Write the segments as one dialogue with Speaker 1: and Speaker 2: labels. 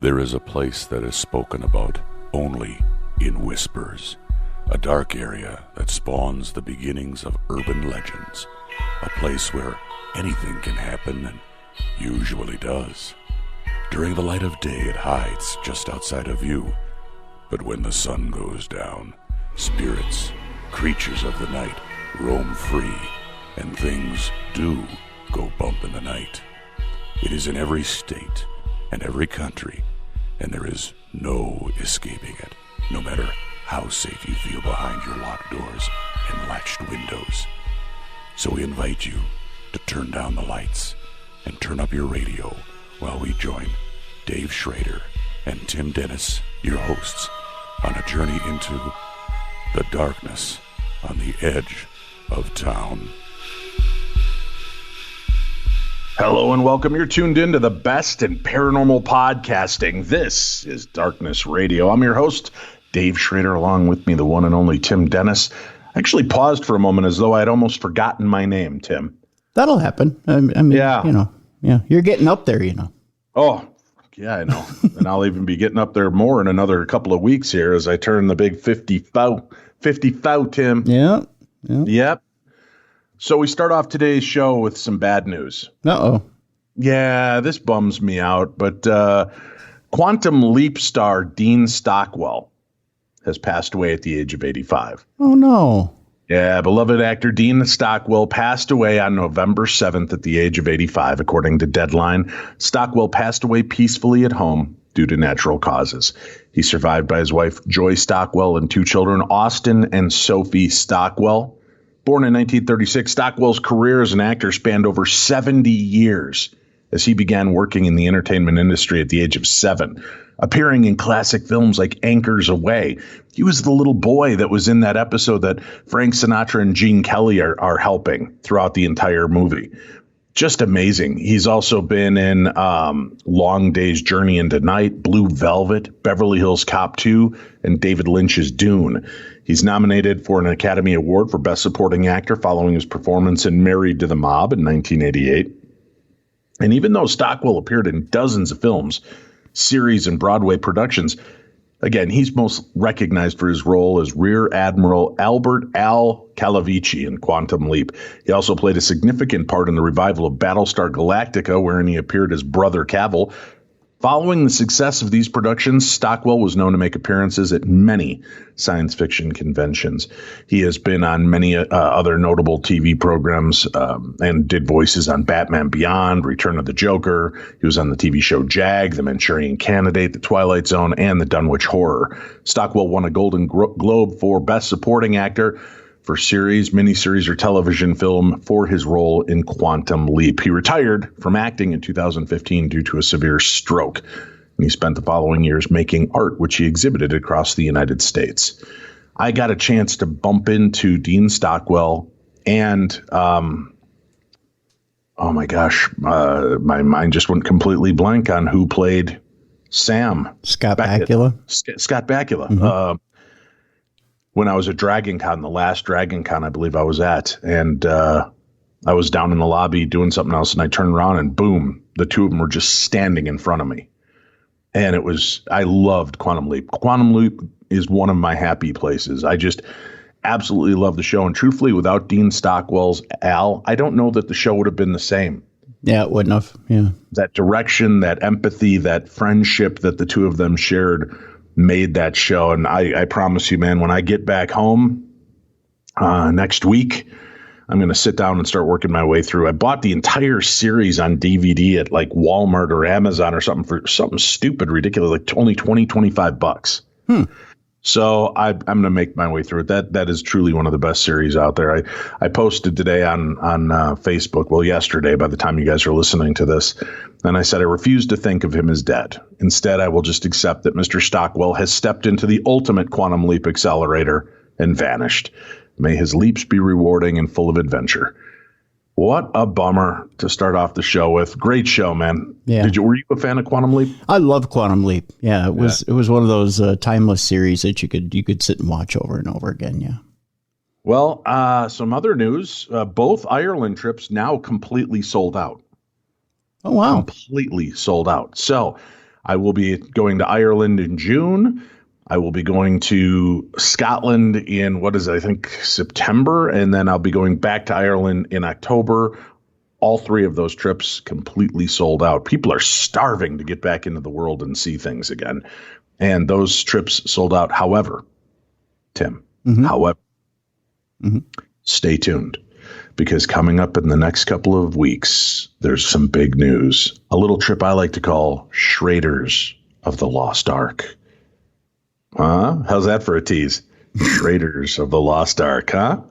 Speaker 1: There is a place that is spoken about only in whispers, a dark area that spawns the beginnings of urban legends, a place where anything can happen and usually does. During the light of day, it hides just outside of view, but when the sun goes down, spirits, creatures of the night, roam free, and things do go bump in the night. It is in every state and every country, and there is no escaping it, no matter how safe you feel behind your locked doors and latched windows. So we invite you to turn down the lights and turn up your radio while we join Dave Schrader and Tim Dennis, your hosts, on a journey into the darkness on the edge of town.
Speaker 2: Hello and welcome. You're tuned in to the best in paranormal podcasting. This is Darkness Radio. I'm your host, Dave Schrader. Along with me, the one and only Tim Dennis. I actually paused for a moment as though I'd almost forgotten my name, Tim.
Speaker 3: That'll happen. I mean,
Speaker 2: yeah.
Speaker 3: You're getting up there,
Speaker 2: Oh, yeah, I know. And I'll even be getting up there more in another couple of weeks here as I turn the big 50 Tim.
Speaker 3: Yeah.
Speaker 2: Yep. So we start off today's show with some bad news.
Speaker 3: Uh-oh.
Speaker 2: Yeah, this bums me out, but Quantum Leap star Dean Stockwell has passed away at the age of 85.
Speaker 3: Oh, no.
Speaker 2: Yeah, beloved actor Dean Stockwell passed away on November 7th at the age of 85, according to Deadline. Stockwell passed away peacefully at home due to natural causes. He's survived by his wife, Joy Stockwell, and two children, Austin and Sophie Stockwell. Born in 1936, Stockwell's career as an actor spanned over 70 years as he began working in the entertainment industry at the age of 7, appearing in classic films like Anchors Away. He was the little boy that was in that episode that Frank Sinatra and Gene Kelly are helping throughout the entire movie. Just amazing. He's also been in Long Day's Journey into Night, Blue Velvet, Beverly Hills Cop 2, and David Lynch's Dune. He's nominated for an Academy Award for Best Supporting Actor following his performance in Married to the Mob in 1988. And even though Stockwell appeared in dozens of films, series, and Broadway productions, again, he's most recognized for his role as Rear Admiral Albert Al Calavici in Quantum Leap. He also played a significant part in the revival of Battlestar Galactica, wherein he appeared as Brother Cavill. Following the success of these productions, Stockwell was known to make appearances at many science fiction conventions. He has been on many other notable TV programs and did voices on Batman Beyond, Return of the Joker. He was on the TV show Jag, The Manchurian Candidate, The Twilight Zone, and The Dunwich Horror. Stockwell won a Golden Globe for Best Supporting Actor for series, miniseries, or television film for his role in Quantum Leap. He retired from acting in 2015 due to a severe stroke, and he spent the following years making art, which he exhibited across the United States. I got a chance to bump into Dean Stockwell and, oh my gosh, my mind just went completely blank on who played Sam.
Speaker 3: Scott Bakula.
Speaker 2: Scott Bakula.
Speaker 3: Mm-hmm.
Speaker 2: When I was at Dragon Con, the last Dragon Con I believe I was at, and I was down in the lobby doing something else, and I turned around and boom, the two of them were just standing in front of me. And I loved Quantum Leap. Quantum Leap is one of my happy places. I just absolutely love the show. And truthfully, without Dean Stockwell's Al, I don't know that the show would have been the same.
Speaker 3: Yeah, it wouldn't have. Yeah.
Speaker 2: That direction, that empathy, that friendship that the two of them shared made that show. And I promise you, man, when I get back home next week, I'm going to sit down and start working my way through. I bought the entire series on DVD at like Walmart or Amazon or something for something stupid, ridiculous, like only $25. So I'm going to make my way through it. That is truly one of the best series out there. I posted today on Facebook, well, yesterday by the time you guys are listening to this, and I said I refuse to think of him as dead. Instead, I will just accept that Mr. Stockwell has stepped into the ultimate quantum leap accelerator and vanished. May his leaps be rewarding and full of adventure. What a bummer to start off the show with. Great show, man.
Speaker 3: Yeah.
Speaker 2: Were you a fan of Quantum Leap?
Speaker 3: I love Quantum Leap. Yeah, it was one of those timeless series that you could sit and watch over and over again. Yeah.
Speaker 2: Well, some other news. Both Ireland trips now completely sold out.
Speaker 3: Oh, wow.
Speaker 2: Completely sold out. So I will be going to Ireland in June. I will be going to Scotland in, I think September, and then I'll be going back to Ireland in October. All 3 of those trips completely sold out. People are starving to get back into the world and see things again. And those trips sold out. However, Tim, stay tuned, because coming up in the next couple of weeks, there's some big news. A little trip I like to call Schrader's of the Lost Ark. How's that for a tease? Schrader's of the Lost Ark, huh?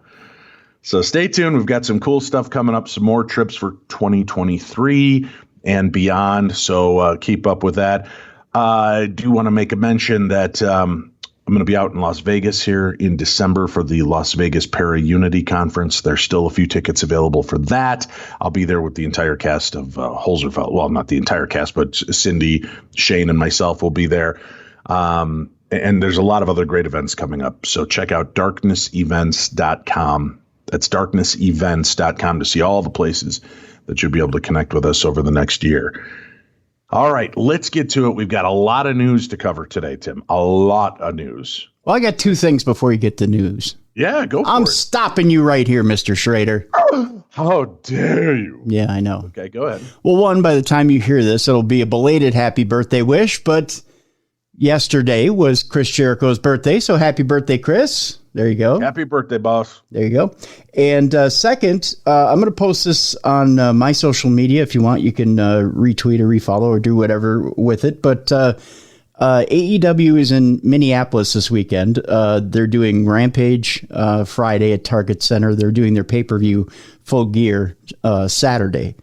Speaker 2: So stay tuned. We've got some cool stuff coming up, some more trips for 2023 and beyond. So keep up with that. I do want to make a mention that I'm going to be out in Las Vegas here in December for the Las Vegas Para-Unity Conference. There's still a few tickets available for that. I'll be there with the entire cast of Holzerfeld. Well, not the entire cast, but Cindy, Shane, and myself will be there. And there's a lot of other great events coming up. So check out darknessevents.com. That's darknessevents.com to see all the places that you'll be able to connect with us over the next year. All right, let's get to it. We've got a lot of news to cover today, Tim. A lot of news.
Speaker 3: Well, I got 2 things before you get to news.
Speaker 2: Yeah, go for it.
Speaker 3: I'm stopping you right here, Mr. Schrader.
Speaker 2: How dare you?
Speaker 3: Yeah, I know.
Speaker 2: Okay, go ahead.
Speaker 3: Well, one, by the time you hear this, it'll be a belated happy birthday wish, but yesterday was Chris Jericho's birthday, so happy birthday, Chris. There you go.
Speaker 2: Happy birthday, boss.
Speaker 3: There you go. And second, I'm going to post this on my social media. If you want, you can retweet or refollow or do whatever with it. But AEW is in Minneapolis this weekend. They're doing Rampage Friday at Target Center. They're doing their pay-per-view Full Gear Saturday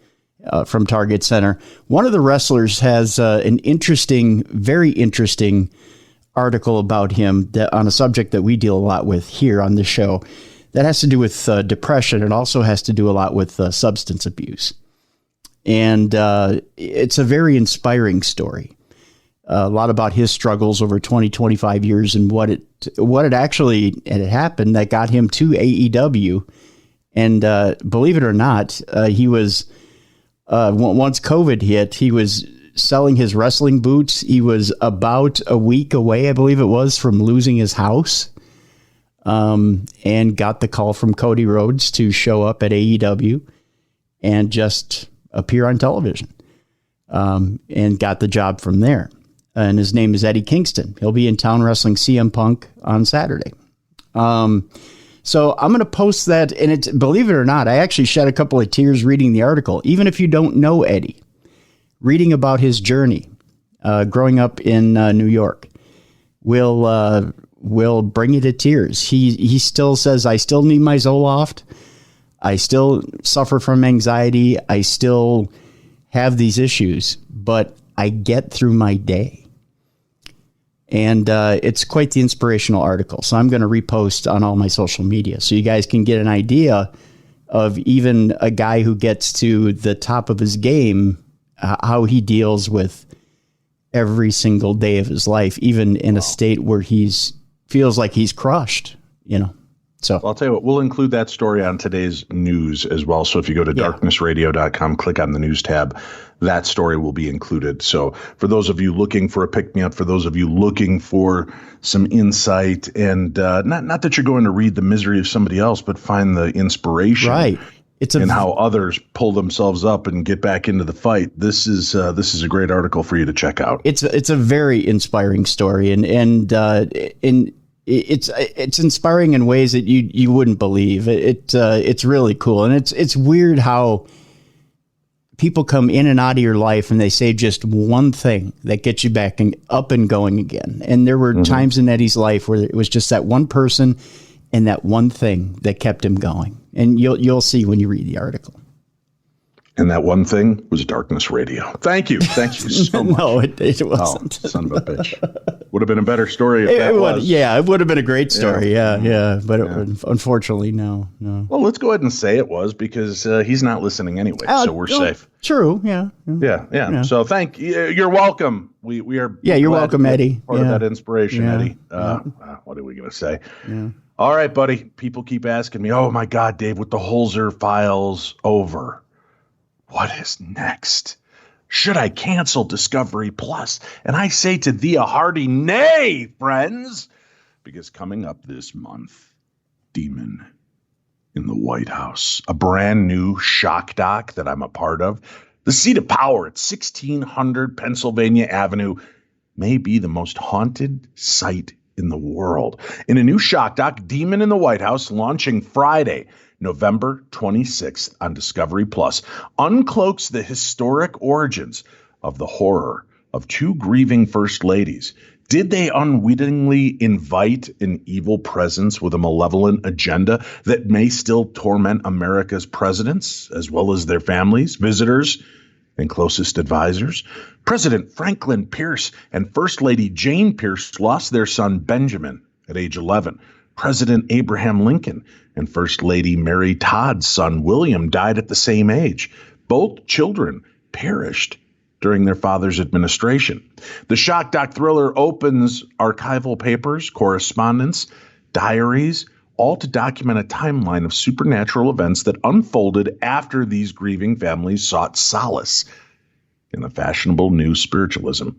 Speaker 3: from Target Center. One of the wrestlers has an interesting, very interesting article about him that on a subject that we deal a lot with here on the show that has to do with depression. It also has to do a lot with substance abuse. And it's a very inspiring story. A lot about his struggles over 20, 25 years and what it actually had happened that got him to AEW. And believe it or not, he was, once COVID hit, he was selling his wrestling boots. He was about a week away, I believe it was, from losing his house, and got the call from Cody Rhodes to show up at AEW and just appear on television, and got the job from there. And his name is Eddie Kingston. He'll be in town wrestling CM Punk on Saturday. So I'm going to post that, and it's, believe it or not, I actually shed a couple of tears reading the article, even if you don't know Eddie. Reading about his journey, growing up in New York, will bring you to tears. He still says, I still need my Zoloft. I still suffer from anxiety. I still have these issues, but I get through my day. And it's quite the inspirational article. So I'm going to repost on all my social media so you guys can get an idea of even a guy who gets to the top of his game, how he deals with every single day of his life, even in a state where feels like he's crushed, So
Speaker 2: I'll tell you what, we'll include that story on today's news as well. So if you go to darknessradio.com, click on the news tab, that story will be included. So for those of you looking for a pick-me-up, for those of you looking for some insight, and not that you're going to read the misery of somebody else, but find the inspiration.
Speaker 3: Right.
Speaker 2: And how others pull themselves up and get back into the fight. This is a great article for you to check out.
Speaker 3: It's a very inspiring story, and it's inspiring in ways that you wouldn't believe. It's really cool, and it's weird how people come in and out of your life and they say just one thing that gets you back and up and going again. And there were times in Eddie's life where it was just that one person and that one thing that kept him going. And you'll see when you read the article.
Speaker 2: And that one thing was Darkness Radio. Thank you. Thank you so much.
Speaker 3: No, it wasn't.
Speaker 2: Oh, son of a bitch. Would have been a better story if that was.
Speaker 3: Yeah, it would have been a great story. Yeah. But unfortunately, no.
Speaker 2: Well, let's go ahead and say it was, because he's not listening anyway, so we're safe.
Speaker 3: True, yeah.
Speaker 2: Yeah. So you're welcome. We are.
Speaker 3: Yeah, you're welcome, Eddie.
Speaker 2: Part of that inspiration, Eddie. What are we going to say? Yeah. All right, buddy. People keep asking me, oh, my God, Dave, with the Holzer files over, what is next? Should I cancel Discovery Plus? And I say to thee a hearty nay, friends, because coming up this month, Demon in the White House, a brand new shock doc that I'm a part of. The seat of power at 1600 Pennsylvania Avenue may be the most haunted site in the world. In a new shock doc, Demon in the White House, launching Friday, November 26th on Discovery Plus, uncloaks the historic origins of the horror of two grieving first ladies. Did they unwittingly invite an evil presence with a malevolent agenda that may still torment America's presidents, as well as their families, visitors, and closest advisors? President Franklin Pierce and First Lady Jane Pierce lost their son Benjamin at age 11. President Abraham Lincoln and First Lady Mary Todd's son William died at the same age. Both children perished during their father's administration. The shock doc thriller opens archival papers, correspondence, diaries, all to document a timeline of supernatural events that unfolded after these grieving families sought solace in the fashionable new spiritualism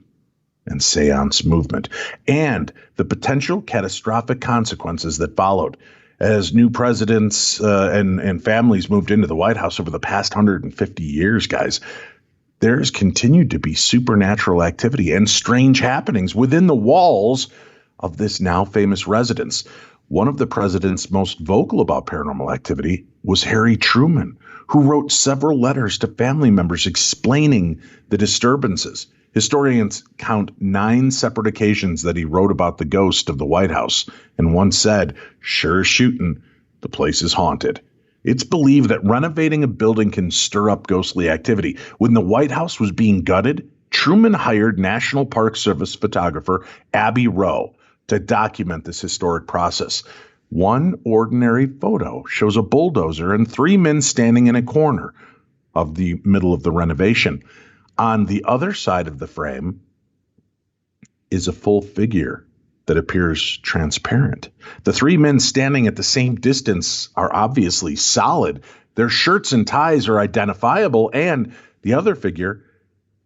Speaker 2: and seance movement, and the potential catastrophic consequences that followed as new presidents and families moved into the White House over the past 150 years, guys. There's continued to be supernatural activity and strange happenings within the walls of this now famous residence. One of the president's most vocal about paranormal activity was Harry Truman, who wrote several letters to family members explaining the disturbances. Historians count 9 separate occasions that he wrote about the ghost of the White House, and one said, "Sure as shootin', the place is haunted." It's believed that renovating a building can stir up ghostly activity. When the White House was being gutted, Truman hired National Park Service photographer Abby Rowe to document this historic process. One ordinary photo shows a bulldozer and 3 men standing in a corner of the middle of the renovation. On the other side of the frame is a full figure that appears transparent. The 3 men standing at the same distance are obviously solid. Their shirts and ties are identifiable, and the other figure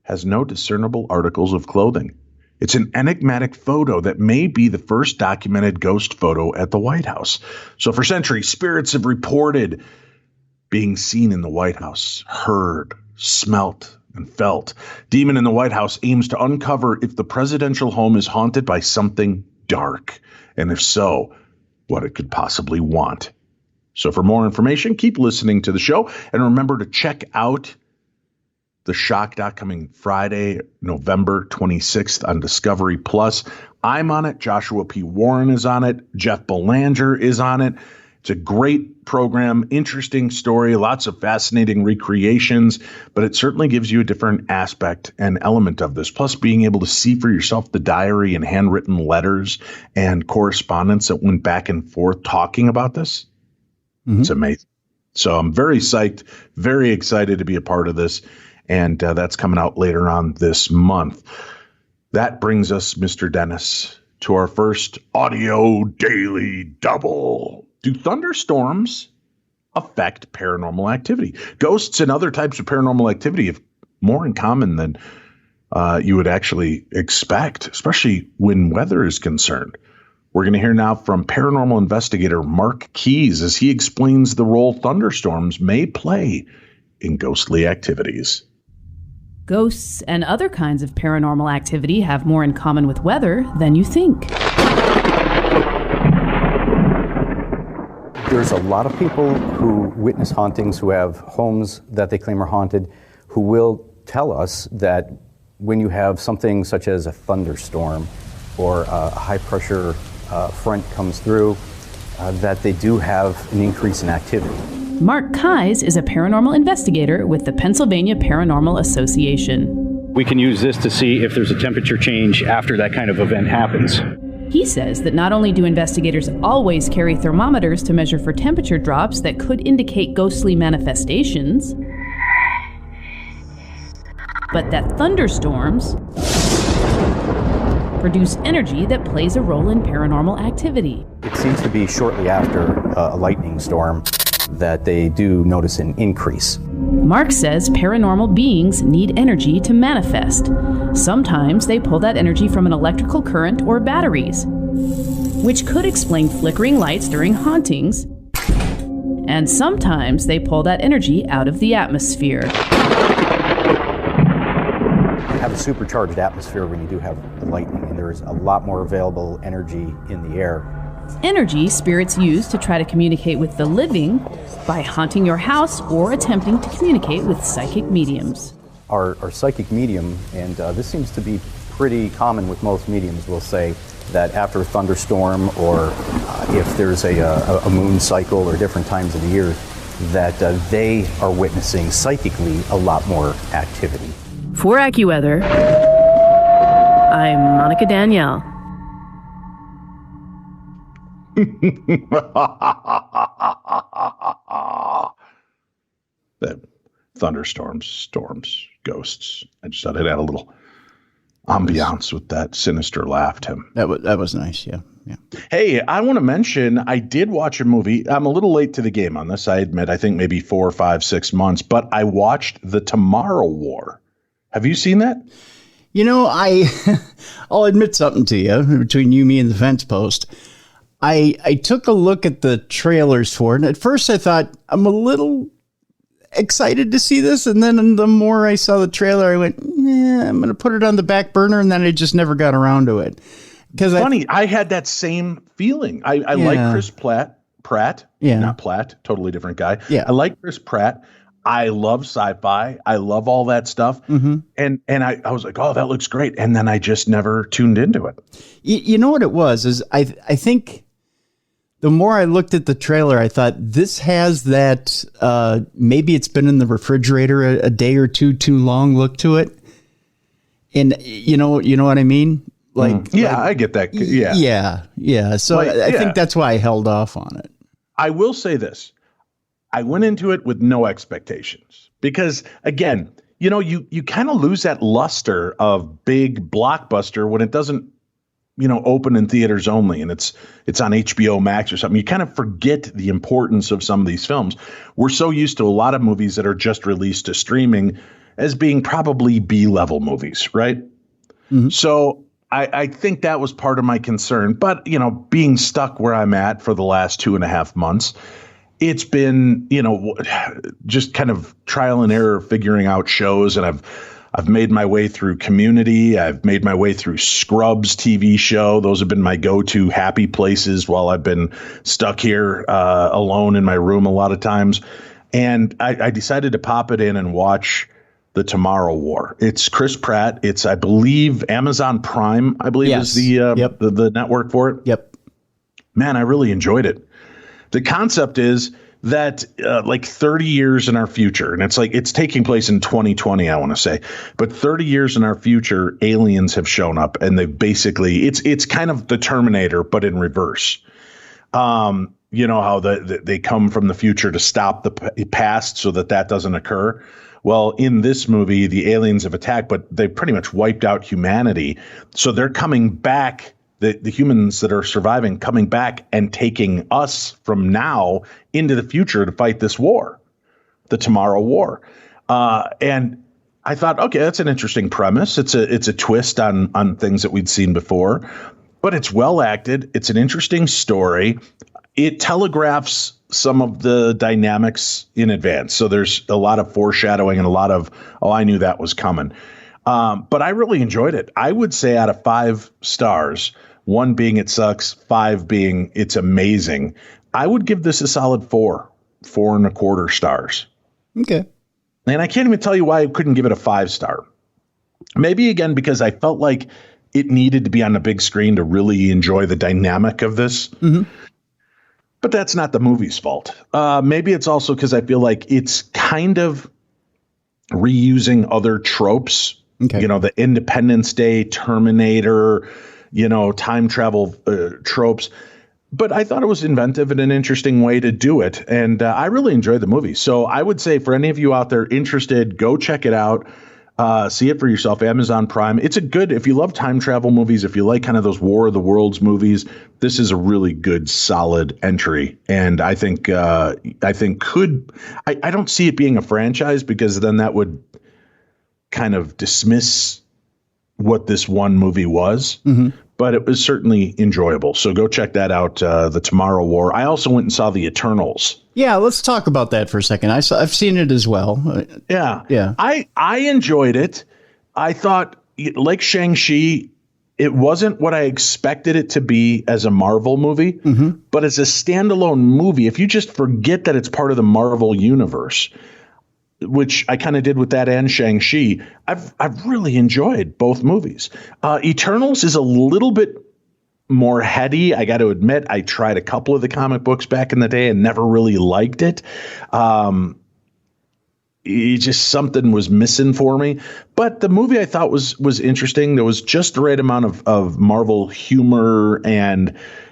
Speaker 2: has no discernible articles of clothing. It's an enigmatic photo that may be the first documented ghost photo at the White House. So for centuries, spirits have reported being seen in the White House, heard, smelt, and felt. Demon in the White House aims to uncover if the presidential home is haunted by something dark, and if so, what it could possibly want. So for more information, keep listening to the show, and remember to check out the shock doc coming Friday, November 26th on Discovery Plus. I'm on it. Joshua P. Warren is on it. Jeff Belanger is on it. It's a great program, interesting story, lots of fascinating recreations, but it certainly gives you a different aspect and element of this. Plus, being able to see for yourself the diary and handwritten letters and correspondence that went back and forth talking about this. It's amazing. So I'm very psyched, very excited to be a part of this, and that's coming out later on this month. That brings us, Mr. Dennis, to our first audio daily double. Do thunderstorms affect paranormal activity? Ghosts and other types of paranormal activity have more in common than you would actually expect, especially when weather is concerned. We're going to hear now from paranormal investigator Mark Keys as he explains the role thunderstorms may play in ghostly activities.
Speaker 4: Ghosts and other kinds of paranormal activity have more in common with weather than you think.
Speaker 5: There's a lot of people who witness hauntings, who have homes that they claim are haunted, who will tell us that when you have something such as a thunderstorm or a high-pressure front comes through, that they do have an increase in activity.
Speaker 4: Mark Keys is a paranormal investigator with the Pennsylvania Paranormal Association.
Speaker 6: We can use this to see if there's a temperature change after that kind of event happens.
Speaker 4: He says that not only do investigators always carry thermometers to measure for temperature drops that could indicate ghostly manifestations, but that thunderstorms produce energy that plays a role in paranormal activity.
Speaker 5: It seems to be shortly after a lightning storm that they do notice an increase.
Speaker 4: Mark says paranormal beings need energy to manifest. Sometimes they pull that energy from an electrical current or batteries, which could explain flickering lights during hauntings. And sometimes they pull that energy out of the atmosphere.
Speaker 5: You have a supercharged atmosphere when you do have lightning, and there is a lot more available energy in the air.
Speaker 4: Energy spirits use to try to communicate with the living by haunting your house or attempting to communicate with psychic mediums.
Speaker 5: Our psychic medium, and this seems to be pretty common with most mediums, will say that after a thunderstorm or if there's a moon cycle or different times of the year, that they are witnessing psychically a lot more activity.
Speaker 7: For AccuWeather, I'm Monica Danielle.
Speaker 2: The thunderstorms, storms, ghosts. I just thought I'd add a little ambiance with that sinister laugh, Tim.
Speaker 3: That was nice, yeah.
Speaker 2: Hey, I want to mention I did watch a movie. I'm a little late to the game on this, I admit. I think maybe 4, 5, 6 months, but I watched The Tomorrow War. Have you seen that?
Speaker 3: You know, I'll admit something to you between you, me, and the fence post. I took a look at the trailers for it, and at first I thought I'm a little excited to see this, and then the more I saw the trailer, I went, I'm going to put it on the back burner, and then I just never got around to it. Because
Speaker 2: funny, I had that same feeling. I like Chris Pratt.
Speaker 3: Yeah.
Speaker 2: Not Platt, totally different guy.
Speaker 3: Yeah.
Speaker 2: I like Chris Pratt. I love sci-fi. I love all that stuff. Mm-hmm. And I was like, oh, that looks great. And then I just never tuned into it.
Speaker 3: You know what it was? Is I think the more I looked at the trailer, I thought this has that maybe it's been in the refrigerator a day or two too long look to it. And you know what I mean?
Speaker 2: I get that.
Speaker 3: Yeah. So I think that's why I held off on it.
Speaker 2: I will say this. I went into it with no expectations because, again, you kind of lose that luster of big blockbuster when it doesn't, open in theaters only and it's on HBO Max or something. You kind of forget the importance of some of these films. We're so used to a lot of movies that are just released to streaming as being probably B-level movies, right? Mm-hmm. So I think that was part of my concern. But, being stuck where I'm at for the last 2.5 months, it's been, just kind of trial and error figuring out shows. And I've made my way through Community. I've made my way through Scrubs TV show. Those have been my go-to happy places while I've been stuck here alone in my room a lot of times. And I decided to pop it in and watch The Tomorrow War. It's Chris Pratt. It's, I believe, Amazon Prime, is the network for it.
Speaker 3: Yep.
Speaker 2: Man, I really enjoyed it. The concept is that 30 years in our future, and it's taking place in 2020, I want to say, but 30 years in our future, aliens have shown up, and they basically, it's kind of the Terminator, but in reverse. You know how they come from the future to stop the past so that doesn't occur. Well, in this movie, the aliens have attacked, but they pretty much wiped out humanity. So they're coming back. The humans that are surviving coming back and taking us from now into the future to fight this war, the Tomorrow War. And I thought, okay, that's an interesting premise. It's a twist on things that we'd seen before, but it's well acted. It's an interesting story. It telegraphs some of the dynamics in advance. So there's a lot of foreshadowing and a lot of, I knew that was coming. But I really enjoyed it. I would say out of 5 stars, 1 being it sucks, 5 being it's amazing, I would give this a solid 4.25 stars.
Speaker 3: Okay.
Speaker 2: And I can't even tell you why I couldn't give it a 5-star. Maybe, again, because I felt like it needed to be on the big screen to really enjoy the dynamic of this. Mm-hmm. But that's not the movie's fault. Maybe it's also because I feel like it's kind of reusing other tropes. Okay. The Independence Day, Terminator, time travel tropes. But I thought it was inventive and an interesting way to do it. And I really enjoyed the movie. So I would say for any of you out there interested, go check it out. See it for yourself. Amazon Prime. It's a good, if you love time travel movies, if you like kind of those War of the Worlds movies, this is a really good, solid entry. And I think I don't see it being a franchise, because then that would kind of dismiss what this one movie was. Mm-hmm. But it was certainly enjoyable. So go check that out, The Tomorrow War. I also went and saw The Eternals.
Speaker 3: Yeah, let's talk about that for a second. I've seen it as well.
Speaker 2: Yeah. I enjoyed it. I thought, like Shang-Chi, it wasn't what I expected it to be as a Marvel movie, but as a standalone movie, if you just forget that it's part of the Marvel universe, which I kind of did with that and Shang-Chi, I've really enjoyed both movies. Eternals is a little bit more heady. I got to admit, I tried a couple of the comic books back in the day and never really liked it. Just something was missing for me. But the movie I thought was interesting. There was just the right amount of Marvel humor,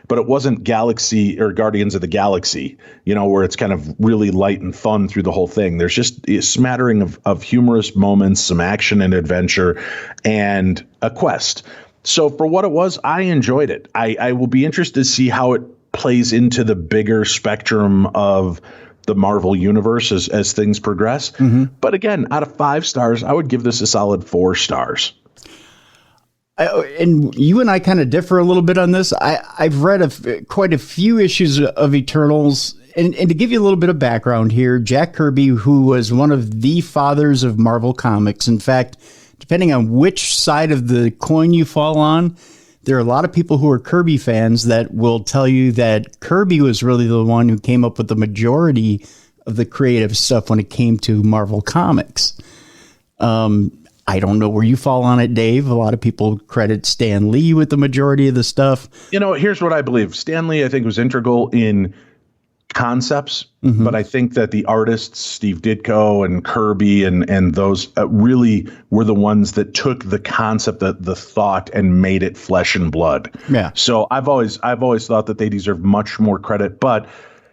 Speaker 2: but it wasn't Galaxy or Guardians of the Galaxy, where it's kind of really light and fun through the whole thing. There's just a smattering of humorous moments, some action and adventure, and a quest. So for what it was, I enjoyed it. I will be interested to see how it plays into the bigger spectrum of the Marvel universe as things progress. Mm-hmm. But again, out of 5 stars, I would give this a solid 4 stars.
Speaker 3: And you and I kind of differ a little bit on this. I've read quite a few issues of Eternals. And to give you a little bit of background here, Jack Kirby, who was one of the fathers of Marvel Comics, in fact, depending on which side of the coin you fall on, there are a lot of people who are Kirby fans that will tell you that Kirby was really the one who came up with the majority of the creative stuff when it came to Marvel Comics. I don't know where you fall on it, Dave. A lot of people credit Stan Lee with the majority of the stuff.
Speaker 2: Here's what I believe. Stan Lee, I think, was integral in concepts, but I think that the artists, Steve Ditko and Kirby and those really were the ones that took the concept, the thought, and made it flesh and blood. Yeah. So I've always thought that they deserve much more credit, but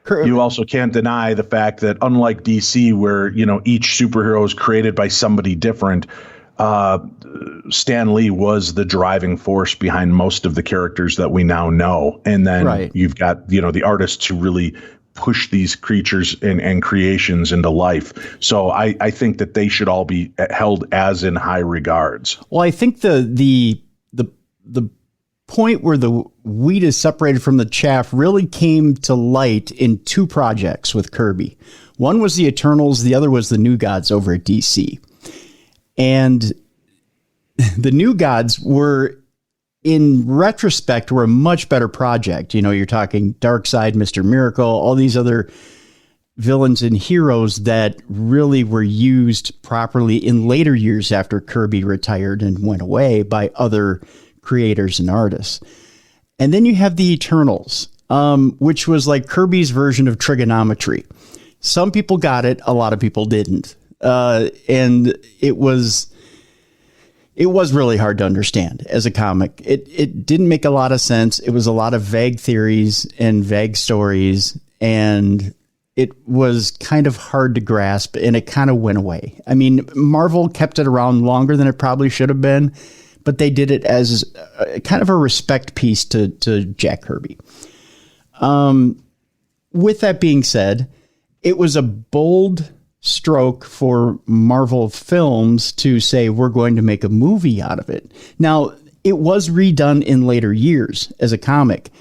Speaker 2: you also can't deny the fact that unlike DC, where each superhero is created by somebody different, Stan Lee was the driving force behind most of the characters that we now know. And then you've got, the artists who really push these creatures and creations into life. So I think that they should all be held as in high regards.
Speaker 3: Well, I think the point where the wheat is separated from the chaff really came to light in 2 projects with Kirby. One was the Eternals. The other was the New Gods over at DC. And the New Gods were, in retrospect, were a much better project. You're talking Darkseid, Mr. Miracle, all these other villains and heroes that really were used properly in later years after Kirby retired and went away by other creators and artists. And then you have the Eternals, which was like Kirby's version of trigonometry. Some people got it, a lot of people didn't. And it was really hard to understand as a comic. It didn't make a lot of sense. It was a lot of vague theories and vague stories, and it was kind of hard to grasp, and it kind of went away. I mean, Marvel kept it around longer than it probably should have been, but they did it as kind of a respect piece to Jack Kirby. With that being said, it was a bold stroke for Marvel Films to say, we're going to make a movie out of it. Now, it was redone in later years as a comic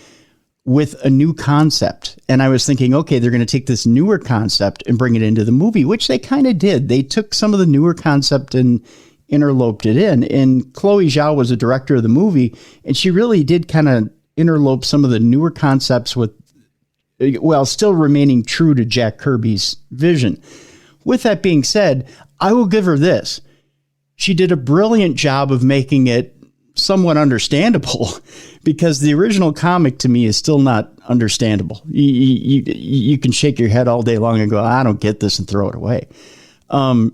Speaker 3: with a new concept. And I was thinking, okay, they're going to take this newer concept and bring it into the movie, which they kind of did. They took some of the newer concept and interloped it in. And Chloe Zhao was a director of the movie, and she really did kind of interlope some of the newer concepts with, well, still remaining true to Jack Kirby's vision. With that being said, I will give her this. She did a brilliant job of making it somewhat understandable, because the original comic to me is still not understandable. You can shake your head all day long and go, I don't get this, and throw it away. To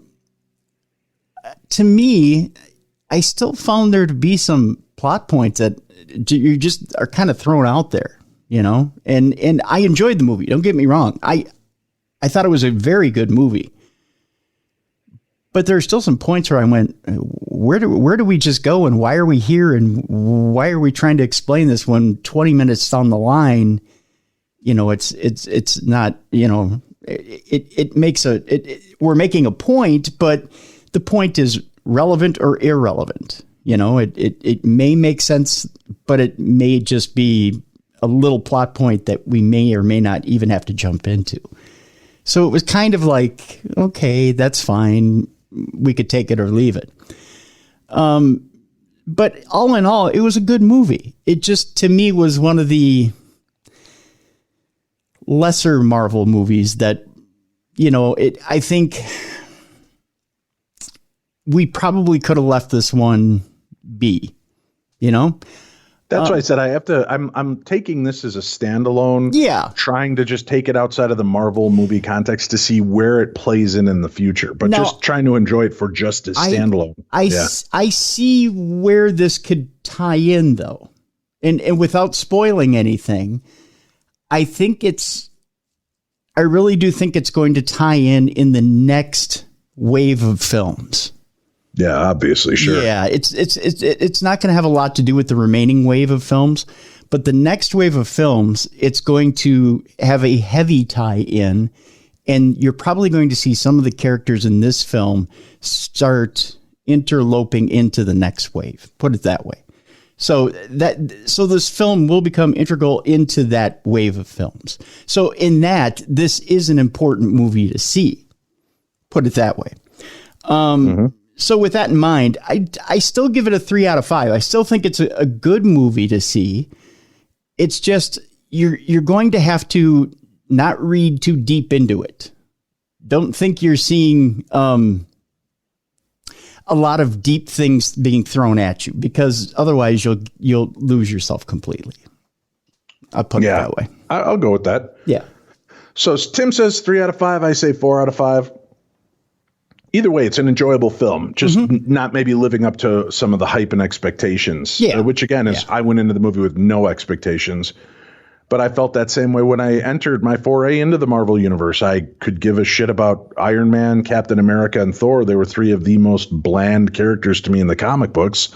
Speaker 3: me, I still found there to be some plot points that you just are kind of thrown out there, and I enjoyed the movie. Don't get me wrong. I thought it was a very good movie. But there are still some points where I went, where do we just go, and why are we here, and why are we trying to explain this when 20 minutes down the line, it's not, it makes we're making a point, but the point is relevant or irrelevant. It may make sense, but it may just be a little plot point that we may or may not even have to jump into. So it was kind of like, okay, that's fine. We could take it or leave it. But all in all, it was a good movie. It just, to me, was one of the lesser Marvel movies that, I think we probably could have left this one be,
Speaker 2: That's why I said I'm taking this as a standalone.
Speaker 3: Yeah.
Speaker 2: Trying to just take it outside of the Marvel movie context to see where it plays in the future, but just trying to enjoy it for just as standalone.
Speaker 3: I see where this could tie in, though. And without spoiling anything, I really do think it's going to tie in the next wave of films.
Speaker 2: Yeah, obviously, sure.
Speaker 3: Yeah, it's not going to have a lot to do with the remaining wave of films, but the next wave of films, it's going to have a heavy tie-in, and you're probably going to see some of the characters in this film start interloping into the next wave. Put it that way. So this film will become integral into that wave of films. So in that, this is an important movie to see. Put it that way. So with that in mind, I still give it a 3 out of 5. I still think it's a good movie to see. It's just you're going to have to not read too deep into it. Don't think you're seeing a lot of deep things being thrown at you, because otherwise you'll lose yourself completely. I'll put it that way.
Speaker 2: I'll go with that.
Speaker 3: Yeah.
Speaker 2: So Tim says 3 out of 5. I say 4 out of 5. Either way, it's an enjoyable film, just not maybe living up to some of the hype and expectations, which again is I went into the movie with no expectations, but I felt that same way when I entered my foray into the Marvel universe. I could give a shit about Iron Man, Captain America, and Thor. They were 3 of the most bland characters to me in the comic books.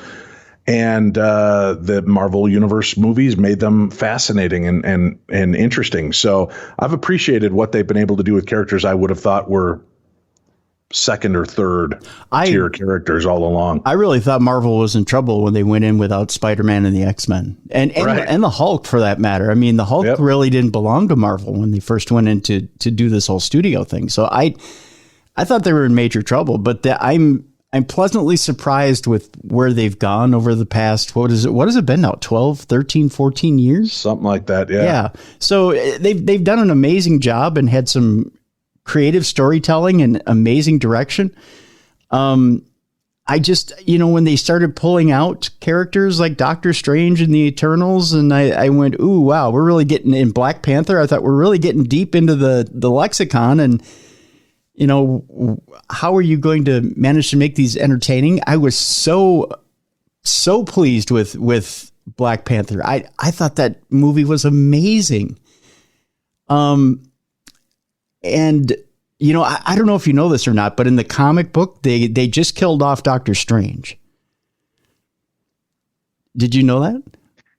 Speaker 2: And the Marvel Universe movies made them fascinating and interesting. So I've appreciated what they've been able to do with characters I would have thought were second or third tier characters all along.
Speaker 3: I really thought Marvel was in trouble when they went in without Spider-Man and the X-Men and the Hulk, for that matter. I mean, the Hulk really didn't belong to Marvel when they first went in to do this whole studio thing. So I thought they were in major trouble, but I'm pleasantly surprised with where they've gone over the past, what has it been now? 12, 13, 14 years?
Speaker 2: Something like that. Yeah.
Speaker 3: Yeah. So they've done an amazing job and had some creative storytelling and amazing direction. I just, when they started pulling out characters like Doctor Strange and the Eternals, and I went, ooh, wow, we're really getting in Black Panther. I thought we're really getting deep into the lexicon, and how are you going to manage to make these entertaining? I was so pleased with Black Panther. I thought that movie was amazing. And, I don't know if you know this or not, but in the comic book, they just killed off Doctor Strange. Did you know that?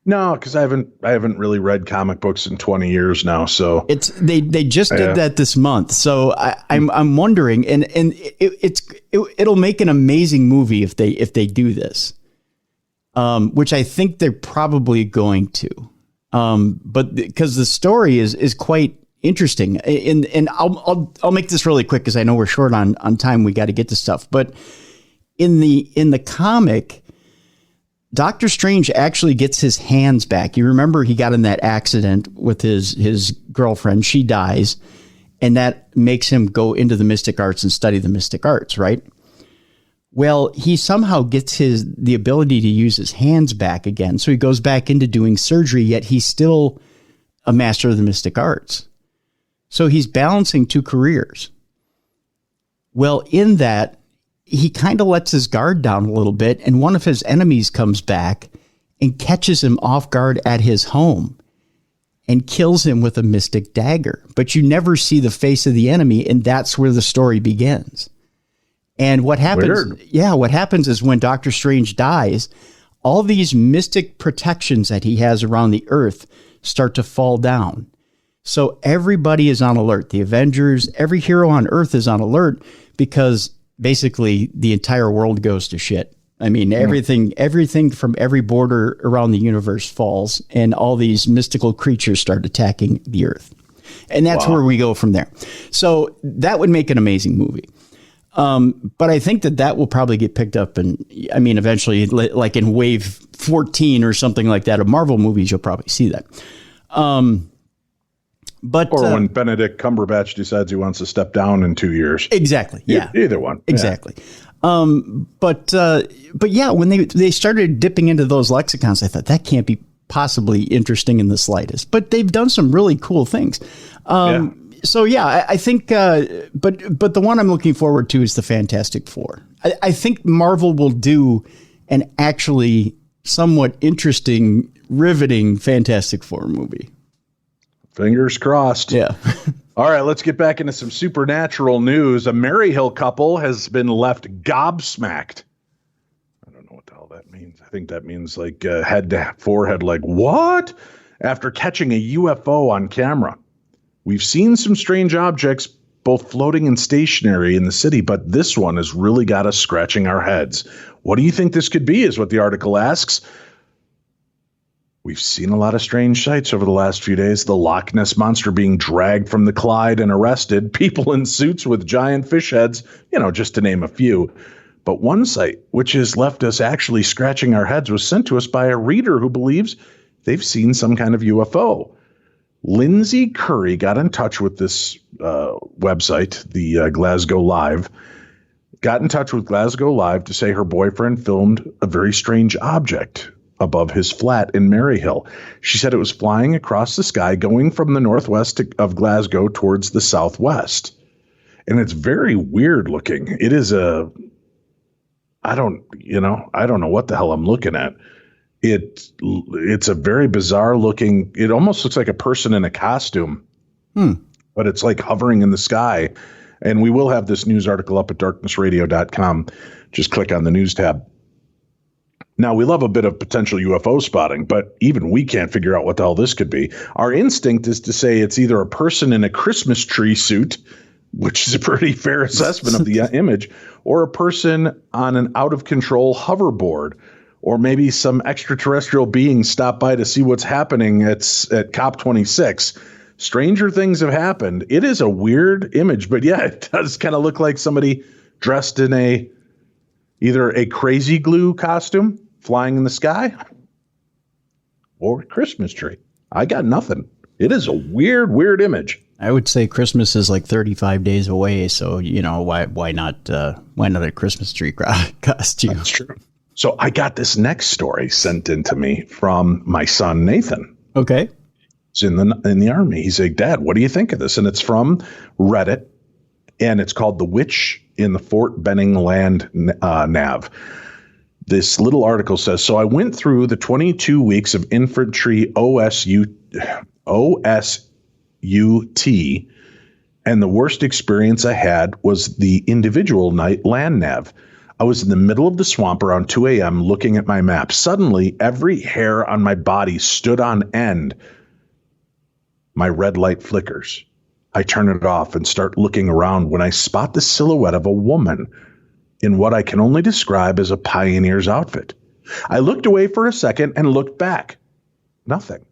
Speaker 2: No, because I haven't really read comic books in 20 years now. So
Speaker 3: they just did that this month. So I'm wondering, and it'll make an amazing movie if they do this, which I think they're probably going to, but because the story is quite interesting, and I'll make this really quick because I know we're short on time. We got to get to stuff, but in the comic, Doctor Strange actually gets his hands back. You remember he got in that accident with his girlfriend. She dies, and that makes him go into the mystic arts and study the mystic arts, right? Well, he somehow gets the ability to use his hands back again. So he goes back into doing surgery, yet he's still a master of the mystic arts. So he's balancing 2 careers. Well, in that, he kind of lets his guard down a little bit, and one of his enemies comes back and catches him off guard at his home and kills him with a mystic dagger. But you never see the face of the enemy, and that's where the story begins. And what happens?
Speaker 2: Weird.
Speaker 3: Yeah, what happens is when Doctor Strange dies, all these mystic protections that he has around the Earth start to fall down. So everybody is on alert. The Avengers, every hero on Earth is on alert because basically the entire world goes to shit. I mean, everything from every border around the universe falls, and all these mystical creatures start attacking the Earth. And that's where we go from there. So that would make an amazing movie. But I think that will probably get picked up. And I mean, eventually, like in wave 14 or something like that of Marvel movies, you'll probably see that. But
Speaker 2: when Benedict Cumberbatch decides he wants to step down in 2 years.
Speaker 3: Exactly. Yeah.
Speaker 2: Either one.
Speaker 3: Exactly. Yeah. But yeah, when they started dipping into those lexicons, I thought that can't be possibly interesting in the slightest, but they've done some really cool things. So yeah, I think, but the one I'm looking forward to is the Fantastic Four. I think Marvel will do an actually somewhat interesting, riveting Fantastic Four movie.
Speaker 2: Fingers crossed.
Speaker 3: Yeah.
Speaker 2: All right, let's get back into some supernatural news. A Maryhill couple has been left gobsmacked. I don't know what the hell that means. I think that means like head to forehead, like what? After catching a UFO on camera. We've seen some strange objects, both floating and stationary in the city, but this one has really got us scratching our heads. What do you think this could be, is what the article asks. We've seen a lot of strange sights over the last few days. The Loch Ness Monster being dragged from the Clyde and arrested. People in suits with giant fish heads, just to name a few. But one sight, which has left us actually scratching our heads, was sent to us by a reader who believes they've seen some kind of UFO. Lindsay Curry got in touch with this website, the Glasgow Live. Got in touch with Glasgow Live to say her boyfriend filmed a very strange object above his flat in Maryhill. She said it was flying across the sky, going from the northwest of Glasgow towards the southwest. And it's very weird looking. It is I don't know what the hell I'm looking at. It's a very bizarre looking, it almost looks like a person in a costume, but it's like hovering in the sky. And we will have this news article up at darknessradio.com. Just click on the news tab. Now, we love a bit of potential UFO spotting, but even we can't figure out what the hell this could be. Our instinct is to say it's either a person in a Christmas tree suit, which is a pretty fair assessment of the image, or a person on an out-of-control hoverboard, or maybe some extraterrestrial being stopped by to see what's happening at COP26. Stranger things have happened. It is a weird image, but yeah, it does kind of look like somebody dressed in either a crazy glue costume flying in the sky or a Christmas tree. I got nothing. It is a weird, weird image.
Speaker 3: I would say Christmas is like 35 days away. So, why not a Christmas tree costume?
Speaker 2: That's true. So I got this next story sent in to me from my son, Nathan.
Speaker 3: Okay.
Speaker 2: He's in the Army. He's like, Dad, what do you think of this? And it's from Reddit, and it's called The Witch in the Fort Benning Land Nav. This little article says, so I went through the 22 weeks of infantry OSUT, and the worst experience I had was the individual night land nav. I was in the middle of the swamp around 2 a.m. looking at my map. Suddenly, every hair on my body stood on end. My red light flickers. I turn it off and start looking around when I spot the silhouette of a woman in what I can only describe as a pioneer's outfit. I looked away for a second and looked back. Nothing.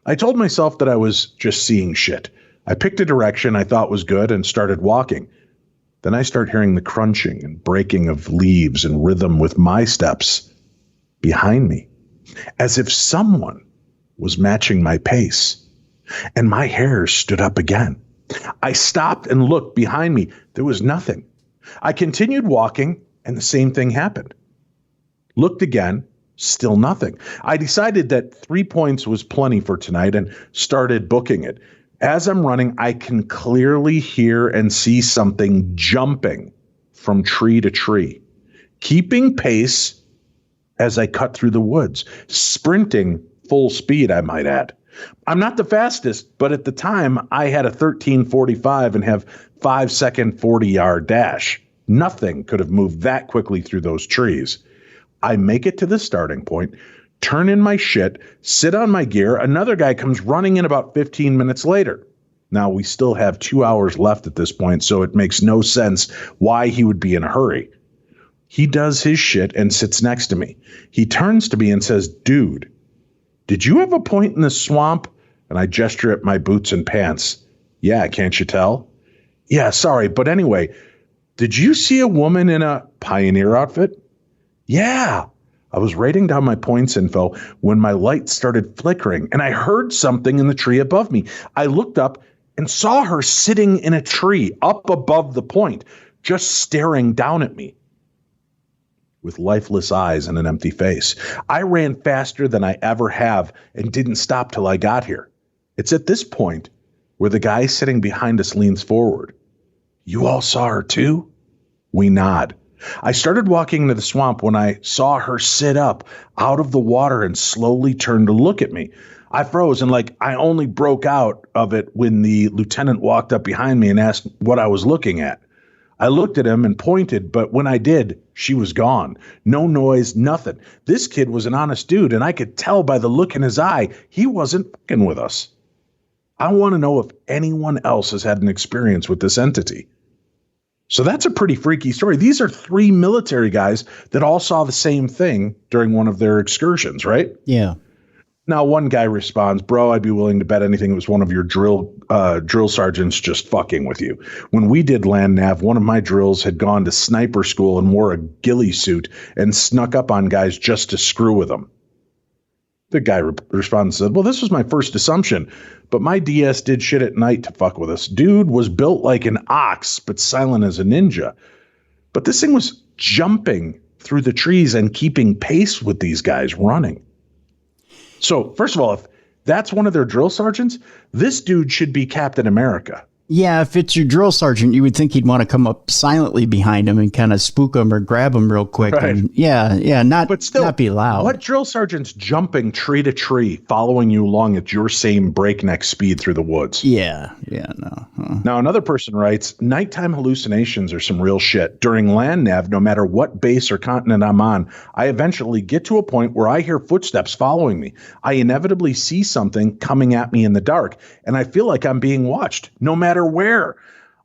Speaker 2: I told myself that I was just seeing shit. I picked a direction I thought was good and started walking. Then I start hearing the crunching and breaking of leaves in rhythm with my steps behind me, as if someone was matching my pace. And my hair stood up again. I stopped and looked behind me. There was nothing. I continued walking, and the same thing happened. Looked again, still nothing. I decided that 3 points was plenty for tonight and started booking it. As I'm running, I can clearly hear and see something jumping from tree to tree, keeping pace as I cut through the woods, sprinting full speed, I might add. I'm not the fastest, but at the time I had a 13:45 and have 5-second 40-yard dash. Nothing could have moved that quickly through those trees. I make it to the starting point, turn in my shit, sit on my gear. Another guy comes running in about 15 minutes later. Now, we still have 2 hours left at this point, so it makes no sense why he would be in a hurry. He does his shit and sits next to me. He turns to me and says, "Dude, did you have a point in the swamp?" And I gesture at my boots and pants. "Yeah, can't you tell?" "Yeah, sorry, but anyway, did you see a woman in a pioneer outfit?" "Yeah." I was writing down my points info when my light started flickering, and I heard something in the tree above me. I looked up and saw her sitting in a tree up above the point, just staring down at me with lifeless eyes and an empty face. I ran faster than I ever have and didn't stop till I got here. It's at this point where the guy sitting behind us leans forward. "You all saw her too?" We nod. I started walking into the swamp when I saw her sit up out of the water and slowly turn to look at me. I froze and I only broke out of it when the lieutenant walked up behind me and asked what I was looking at. I looked at him and pointed, but when I did, she was gone. No noise, nothing. This kid was an honest dude, and I could tell by the look in his eye he wasn't fucking with us. I want to know if anyone else has had an experience with this entity. So that's a pretty freaky story. These are 3 military guys that all saw the same thing during one of their excursions, right?
Speaker 3: Yeah.
Speaker 2: Now, one guy responds, "Bro, I'd be willing to bet anything it was one of your drill sergeants just fucking with you. When we did land nav, one of my drills had gone to sniper school and wore a ghillie suit and snuck up on guys just to screw with them." The guy responds and said, "Well, this was my first assumption, but my DS did shit at night to fuck with us. Dude was built like an ox, but silent as a ninja. But this thing was jumping through the trees and keeping pace with these guys running." So, first of all, if that's one of their drill sergeants, this dude should be Captain America.
Speaker 3: Yeah, if it's your drill sergeant, you would think he'd want to come up silently behind him and kind of spook him or grab him real quick.
Speaker 2: Right.
Speaker 3: And not be loud.
Speaker 2: What drill sergeant's jumping tree to tree, following you along at your same breakneck speed through the woods?
Speaker 3: No.
Speaker 2: Now, another person writes, "Nighttime hallucinations are some real shit. During land nav, no matter what base or continent I'm on, I eventually get to a point where I hear footsteps following me. I inevitably see something coming at me in the dark, and I feel like I'm being watched, no matter where.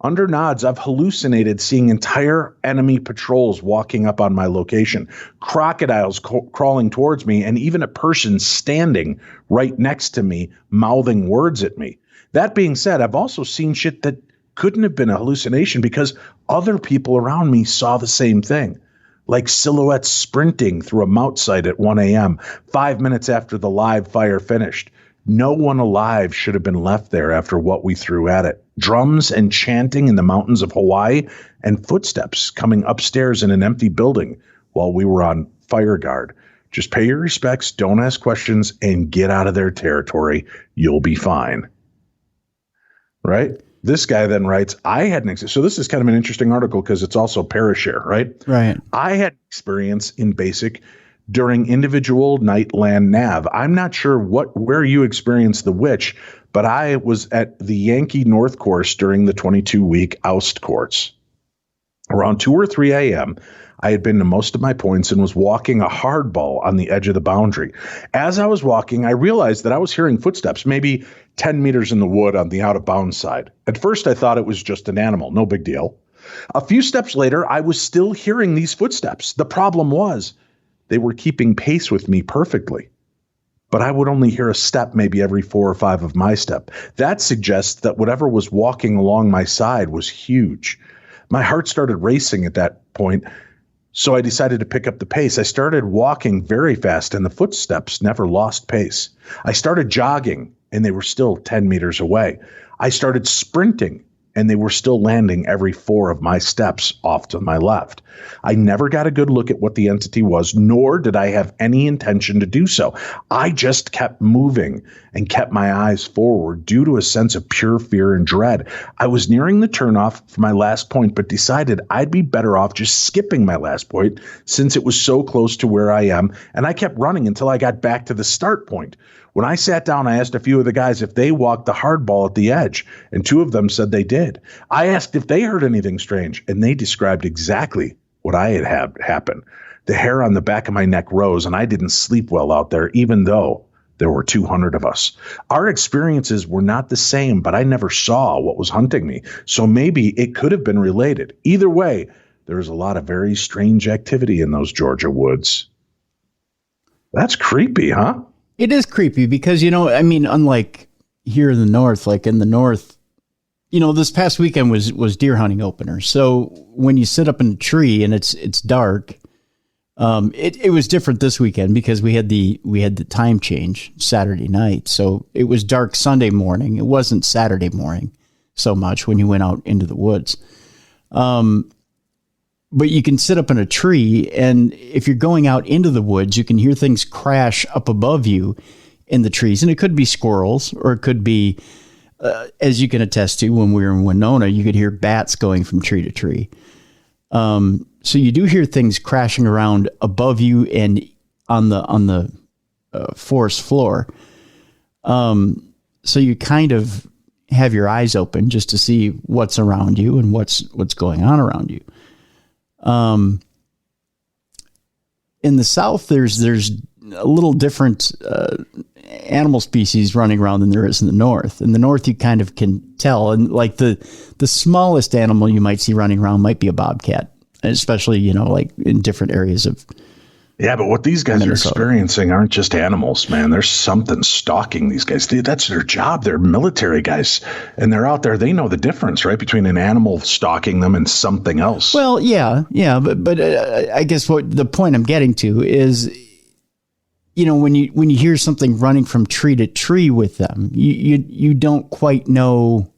Speaker 2: Under nods, I've hallucinated seeing entire enemy patrols walking up on my location, crocodiles crawling towards me, and even a person standing right next to me, mouthing words at me. That being said, I've also seen shit that couldn't have been a hallucination because other people around me saw the same thing, like silhouettes sprinting through a mount site at 1 a.m., 5 minutes after the live fire finished. No one alive should have been left there after what we threw at it. Drums and chanting in the mountains of Hawaii and footsteps coming upstairs in an empty building while we were on fire guard. Just pay your respects, don't ask questions, and get out of their territory. You'll be fine." Right? This guy then writes, so this is kind of an interesting article because it's also Parashare, right?
Speaker 3: Right.
Speaker 2: "I had experience in basic during individual night land nav. I'm not sure where you experienced the which, but I was at the Yankee North course during the 22-week oust course. Around 2 or 3 a.m., I had been to most of my points and was walking a hardball on the edge of the boundary. As I was walking, I realized that I was hearing footsteps, maybe 10 meters in the wood on the out-of-bounds side. At first, I thought it was just an animal, no big deal. A few steps later, I was still hearing these footsteps. The problem was they were keeping pace with me perfectly. But I would only hear a step maybe every 4 or 5 of my step. That suggests that whatever was walking along my side was huge. My heart started racing at that point, so I decided to pick up the pace. I started walking very fast, and the footsteps never lost pace. I started jogging, and they were still 10 meters away. I started sprinting, and they were still landing every 4 of my steps off to my left. I never got a good look at what the entity was, nor did I have any intention to do so. I just kept moving and kept my eyes forward due to a sense of pure fear and dread. I was nearing the turnoff for my last point, but decided I'd be better off just skipping my last point since it was so close to where I am, and I kept running until I got back to the start point. When I sat down, I asked a few of the guys if they walked the hardball at the edge, and 2 of them said they did. did. I asked if they heard anything strange, and they described exactly what I had happen. The hair on the back of my neck rose, and I didn't sleep well out there, even though there were 200 of us. Our experiences were not the same, but I never saw what was hunting me, so maybe it could have been related. Either way, there was a lot of very strange activity in those Georgia woods. That's creepy, huh?
Speaker 3: It is creepy because, unlike here in the north, this past weekend was deer hunting opener. So when you sit up in a tree and it's dark, it was different this weekend because we had the time change Saturday night. So it was dark Sunday morning. It wasn't Saturday morning so much when you went out into the woods. But you can sit up in a tree, and if you're going out into the woods, you can hear things crash up above you in the trees. And it could be squirrels, or it could be, as you can attest to, when we were in Winona, you could hear bats going from tree to tree. So you do hear things crashing around above you and on the forest floor. So you kind of have your eyes open just to see what's around you and what's going on around you. In the South, there's a little different animal species running around than there is in the North. In the North, you kind of can tell, and like the smallest animal you might see running around might be a bobcat, especially like in different areas of.
Speaker 2: Yeah, but what these guys
Speaker 3: Minnesota.
Speaker 2: are experiencing aren't just animals, man. There's something stalking these guys. That's their job. They're military guys, and they're out there. They know the difference, right, between an animal stalking them and something else.
Speaker 3: Well, yeah, but I guess what the point I'm getting to is, when you hear something running from tree to tree with them, you don't quite know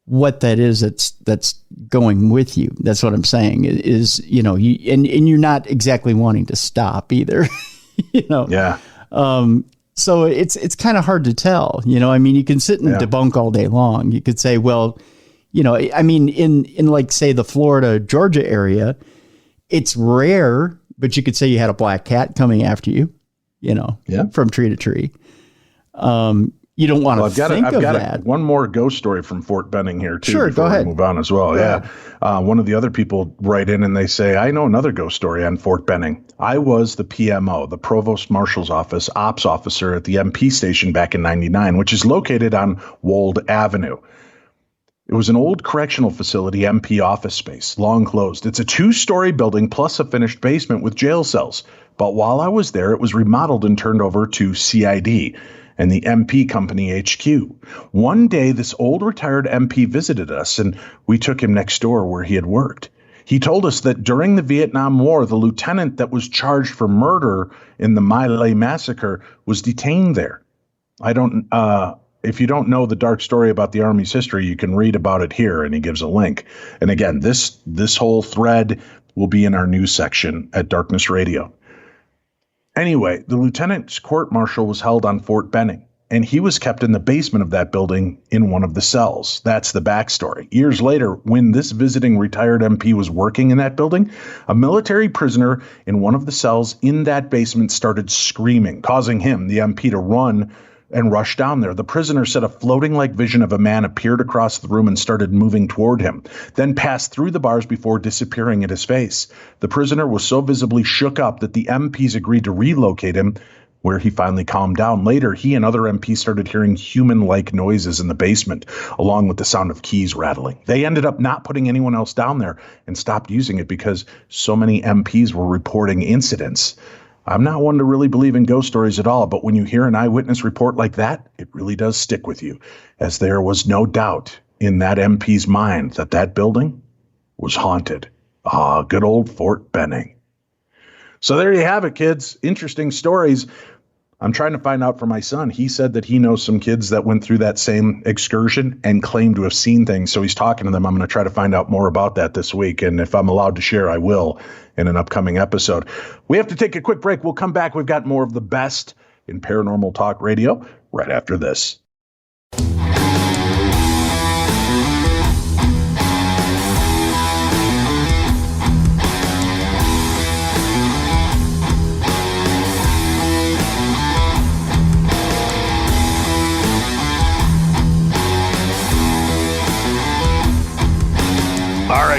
Speaker 3: what that is that's going with you. That's what I'm saying is, and you're not exactly wanting to stop either,
Speaker 2: Yeah.
Speaker 3: So it's kind of hard to tell, you can sit and debunk all day long. You could say, well, in like, say, the Florida, Georgia area, it's rare, but you could say you had a black cat coming after you, from tree to tree. You don't want to think of that.
Speaker 2: I've got one more ghost story from Fort Benning here, too.
Speaker 3: Sure, go ahead.
Speaker 2: We move on as well. Yeah. One of the other people write in and they say, I know another ghost story on Fort Benning. I was the PMO, the Provost Marshal's Office ops officer at the MP station back in 99, which is located on Wold Avenue. It was an old correctional facility, MP office space, long closed. It's a 2-story building plus a finished basement with jail cells. But while I was there, it was remodeled and turned over to CID and the MP Company HQ. One day, this old retired MP visited us, and we took him next door where he had worked. He told us that during the Vietnam War, the lieutenant that was charged for murder in the My Lai massacre was detained there. If you don't know the dark story about the Army's history, you can read about it here, and he gives a link. And again, this whole thread will be in our news section at Darkness Radio. Anyway, the lieutenant's court-martial was held on Fort Benning, and he was kept in the basement of that building in one of the cells. That's the backstory. Years later, when this visiting retired MP was working in that building, a military prisoner in one of the cells in that basement started screaming, causing him, the MP, to run and rush down there. The prisoner said a floating-like vision of a man appeared across the room and started moving toward him, then passed through the bars before disappearing at his face. The prisoner was so visibly shook up that the MPs agreed to relocate him, where he finally calmed down. Later, he and other MPs started hearing human-like noises in the basement, along with the sound of keys rattling. They ended up not putting anyone else down there and stopped using it because so many MPs were reporting incidents. I'm not one to really believe in ghost stories at all, but when you hear an eyewitness report like that, it really does stick with you, as there was no doubt in that MP's mind that that building was haunted. Good old Fort Benning. So there you have it, kids. Interesting stories. I'm trying to find out for my son. He said that he knows some kids that went through that same excursion and claimed to have seen things. So he's talking to them. I'm going to try to find out more about that this week. And if I'm allowed to share, I will in an upcoming episode. We have to take a quick break. We'll come back. We've got more of the best in paranormal talk radio right after this.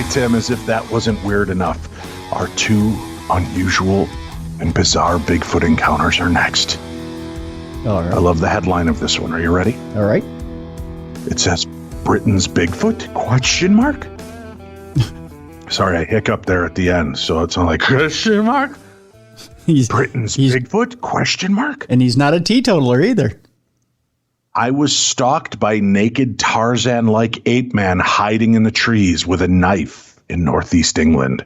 Speaker 2: right, Tim, as if that wasn't weird enough, our two unusual and bizarre Bigfoot encounters are next.
Speaker 3: All right.
Speaker 2: I love the headline of this one. Are you ready?
Speaker 3: All right.
Speaker 2: It says, Britain's Bigfoot? Question mark? Sorry, I hiccuped there at the end, so it's not like, question mark? Britain's Bigfoot? Question mark?
Speaker 3: And he's not a teetotaler either.
Speaker 2: I was stalked by naked Tarzan-like ape man hiding in the trees with a knife in northeast England.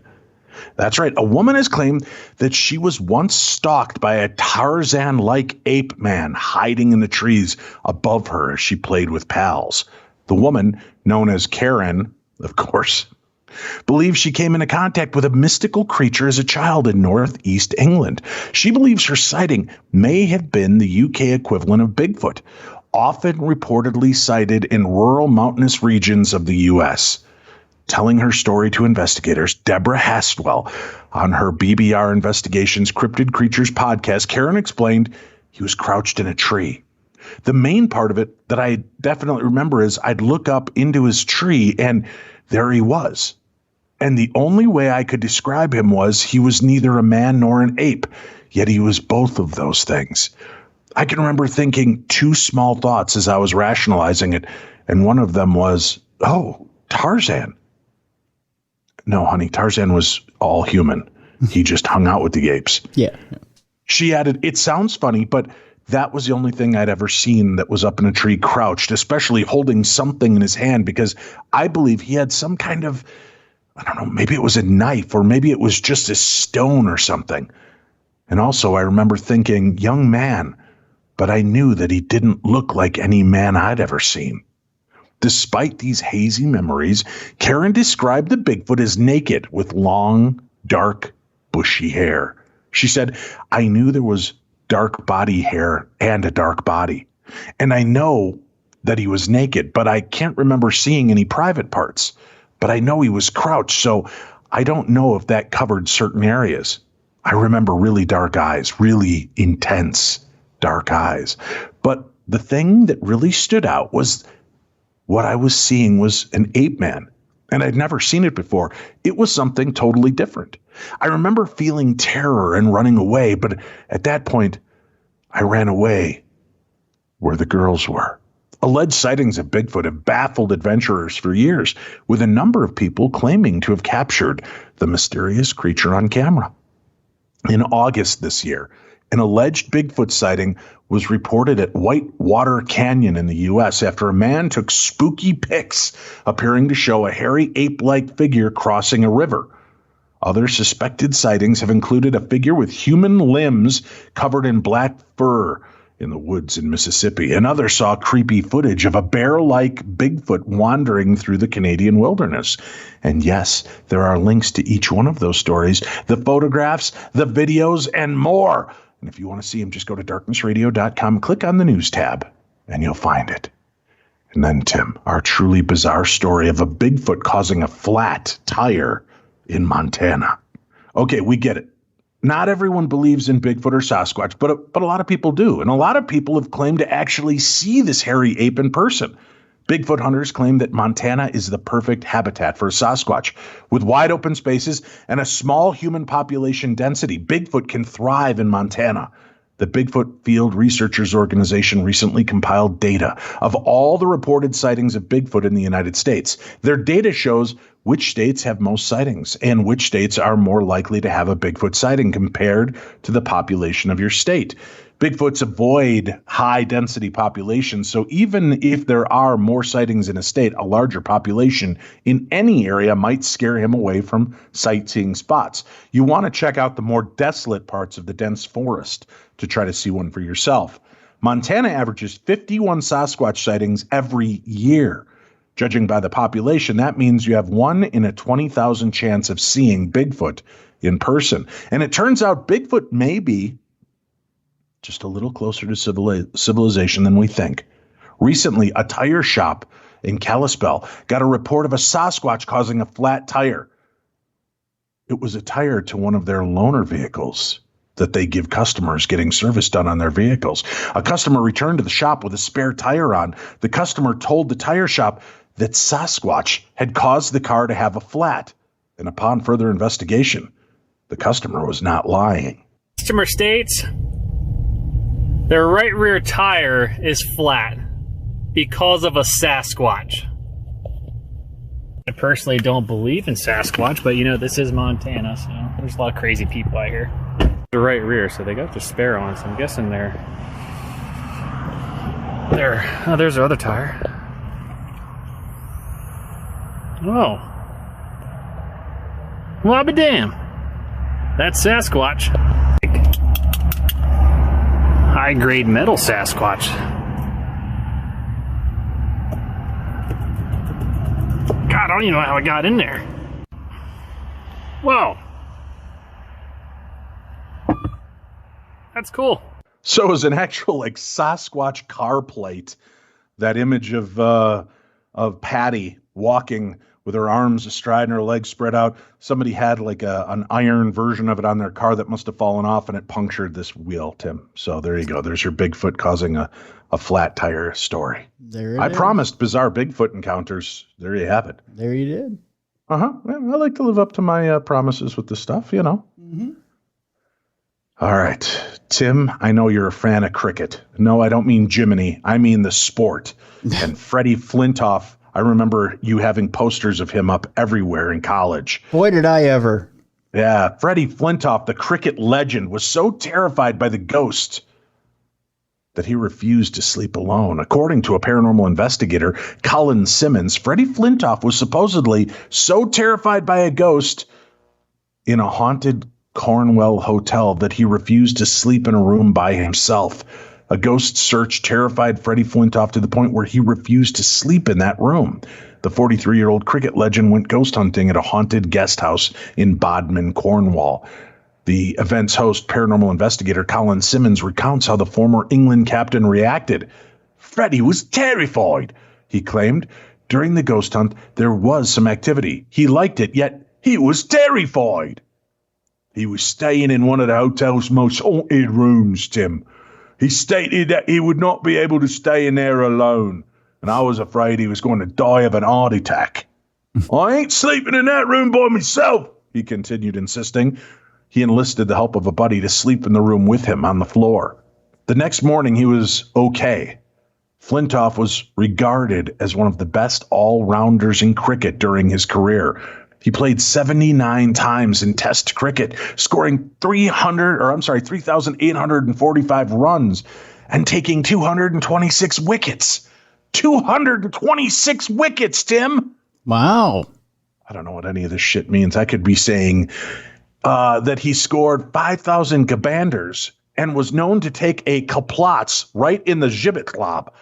Speaker 2: That's right. A woman has claimed that she was once stalked by a Tarzan-like ape man hiding in the trees above her as she played with pals. The woman, known as Karen, of course, believes she came into contact with a mystical creature as a child in northeast England. She believes her sighting may have been the UK equivalent of Bigfoot, often reportedly sighted in rural mountainous regions of the U.S. Telling her story to investigators, Deborah Hastwell, on her BBR Investigations Cryptid Creatures podcast, Karen explained he was crouched in a tree. The main part of it that I definitely remember is I'd look up into his tree and there he was. And the only way I could describe him was he was neither a man nor an ape, yet he was both of those things. I can remember thinking two small thoughts as I was rationalizing it, and one of them was, oh, Tarzan. No, honey, Tarzan was all human. He just hung out with the apes.
Speaker 3: Yeah.
Speaker 2: She added, it sounds funny, but that was the only thing I'd ever seen that was up in a tree crouched, especially holding something in his hand, because I believe he had some kind of, I don't know, maybe it was a knife or maybe it was just a stone or something. And also I remember thinking, young man, but I knew that he didn't look like any man I'd ever seen. Despite these hazy memories, Karen described the Bigfoot as naked with long, dark, bushy hair. She said, I knew there was dark body hair and a dark body. And I know that he was naked, but I can't remember seeing any private parts. But I know he was crouched, so I don't know if that covered certain areas. I remember really dark eyes, really intense dark eyes. But the thing that really stood out was what I was seeing was an ape man, and I'd never seen it before. It was something totally different. I remember feeling terror and running away, but at that point, I ran away where the girls were. Alleged sightings of Bigfoot have baffled adventurers for years, with a number of people claiming to have captured the mysterious creature on camera. In August this year, an alleged Bigfoot sighting was reported at Whitewater Canyon in the U.S. after a man took spooky pics appearing to show a hairy ape-like figure crossing a river. Other suspected sightings have included a figure with human limbs covered in black fur in the woods in Mississippi, and others saw creepy footage of a bear-like Bigfoot wandering through the Canadian wilderness. And yes, there are links to each one of those stories, the photographs, the videos, and more. And if you want to see them, just go to darknessradio.com, click on the news tab, and you'll find it. And then, Tim, our truly bizarre story of a Bigfoot causing a flat tire in Montana. Okay, we get it. Not everyone believes in Bigfoot or Sasquatch, but a lot of people do. And a lot of people have claimed to actually see this hairy ape in person. Bigfoot hunters claim that Montana is the perfect habitat for a Sasquatch. With wide open spaces and a small human population density, Bigfoot can thrive in Montana. The Bigfoot Field Researchers Organization recently compiled data of all the reported sightings of Bigfoot in the United States. Their data shows which states have most sightings and which states are more likely to have a Bigfoot sighting compared to the population of your state. Bigfoots avoid high-density populations, so even if there are more sightings in a state, a larger population in any area might scare him away from sightseeing spots. You want to check out the more desolate parts of the dense forest to try to see one for yourself. Montana averages 51 Sasquatch sightings every year. Judging by the population, that means you have 1 in a 20,000 chance of seeing Bigfoot in person. And it turns out Bigfoot may be just a little closer to civilization than we think. Recently, a tire shop in Kalispell got a report of a Sasquatch causing a flat tire. It was a tire to one of their loaner vehicles that they give customers getting service done on their vehicles. A customer returned to the shop with a spare tire on. The customer told the tire shop that Sasquatch had caused the car to have a flat. And upon further investigation, the customer was not lying.
Speaker 8: Customer states their right rear tire is flat because of a Sasquatch. I personally don't believe in Sasquatch, but this is Montana, so there's a lot of crazy people out here. The right rear, so they got the spare on, so I'm guessing they're there. Oh, there's their other tire. Oh. Well, I'll be damned. That's Sasquatch. High-grade metal Sasquatch. God, I don't even know how I got in there. Whoa. That's cool.
Speaker 2: So it was an actual Sasquatch car plate. That image of Patty walking with her arms astride and her legs spread out. Somebody had an iron version of it on their car that must have fallen off, and it punctured this wheel, Tim. So there you go. There's your Bigfoot causing a flat tire story.
Speaker 3: There
Speaker 2: I promised bizarre Bigfoot encounters. There you have it.
Speaker 3: There you did.
Speaker 2: Uh-huh. Yeah, I like to live up to my promises with this stuff,
Speaker 3: Mm-hmm.
Speaker 2: All right. Tim, I know you're a fan of cricket. No, I don't mean Jiminy. I mean the sport. And Freddie Flintoff, I remember you having posters of him up everywhere in college.
Speaker 3: Boy, did I ever.
Speaker 2: Yeah, Freddie Flintoff, the cricket legend, was so terrified by the ghost that he refused to sleep alone. According to a paranormal investigator, Colin Simmons, Freddie Flintoff was supposedly so terrified by a ghost in a haunted Cornwall hotel that he refused to sleep in a room by himself. A ghost search terrified Freddie Flintoff to the point where he refused to sleep in that room. The 43-year-old cricket legend went ghost hunting at a haunted guest house in Bodmin, Cornwall. The event's host, paranormal investigator Colin Simmons, recounts how the former England captain reacted. Freddie was terrified, he claimed. During the ghost hunt, there was some activity. He liked it, yet he was terrified. He was staying in one of the hotel's most haunted rooms, Tim. He stated that he would not be able to stay in there alone, and I was afraid he was going to die of an heart attack. I ain't sleeping in that room by myself, he continued, insisting. He enlisted the help of a buddy to sleep in the room with him on the floor. The next morning, he was okay. Flintoff was regarded as one of the best all-rounders in cricket during his career. He played 79 times in Test cricket, scoring 3,845 runs and taking 226 wickets. 226 wickets, Tim!
Speaker 3: Wow.
Speaker 2: I don't know what any of this shit means. I could be saying that he scored 5,000 gabanders and was known to take a kaplots right in the gibbet club.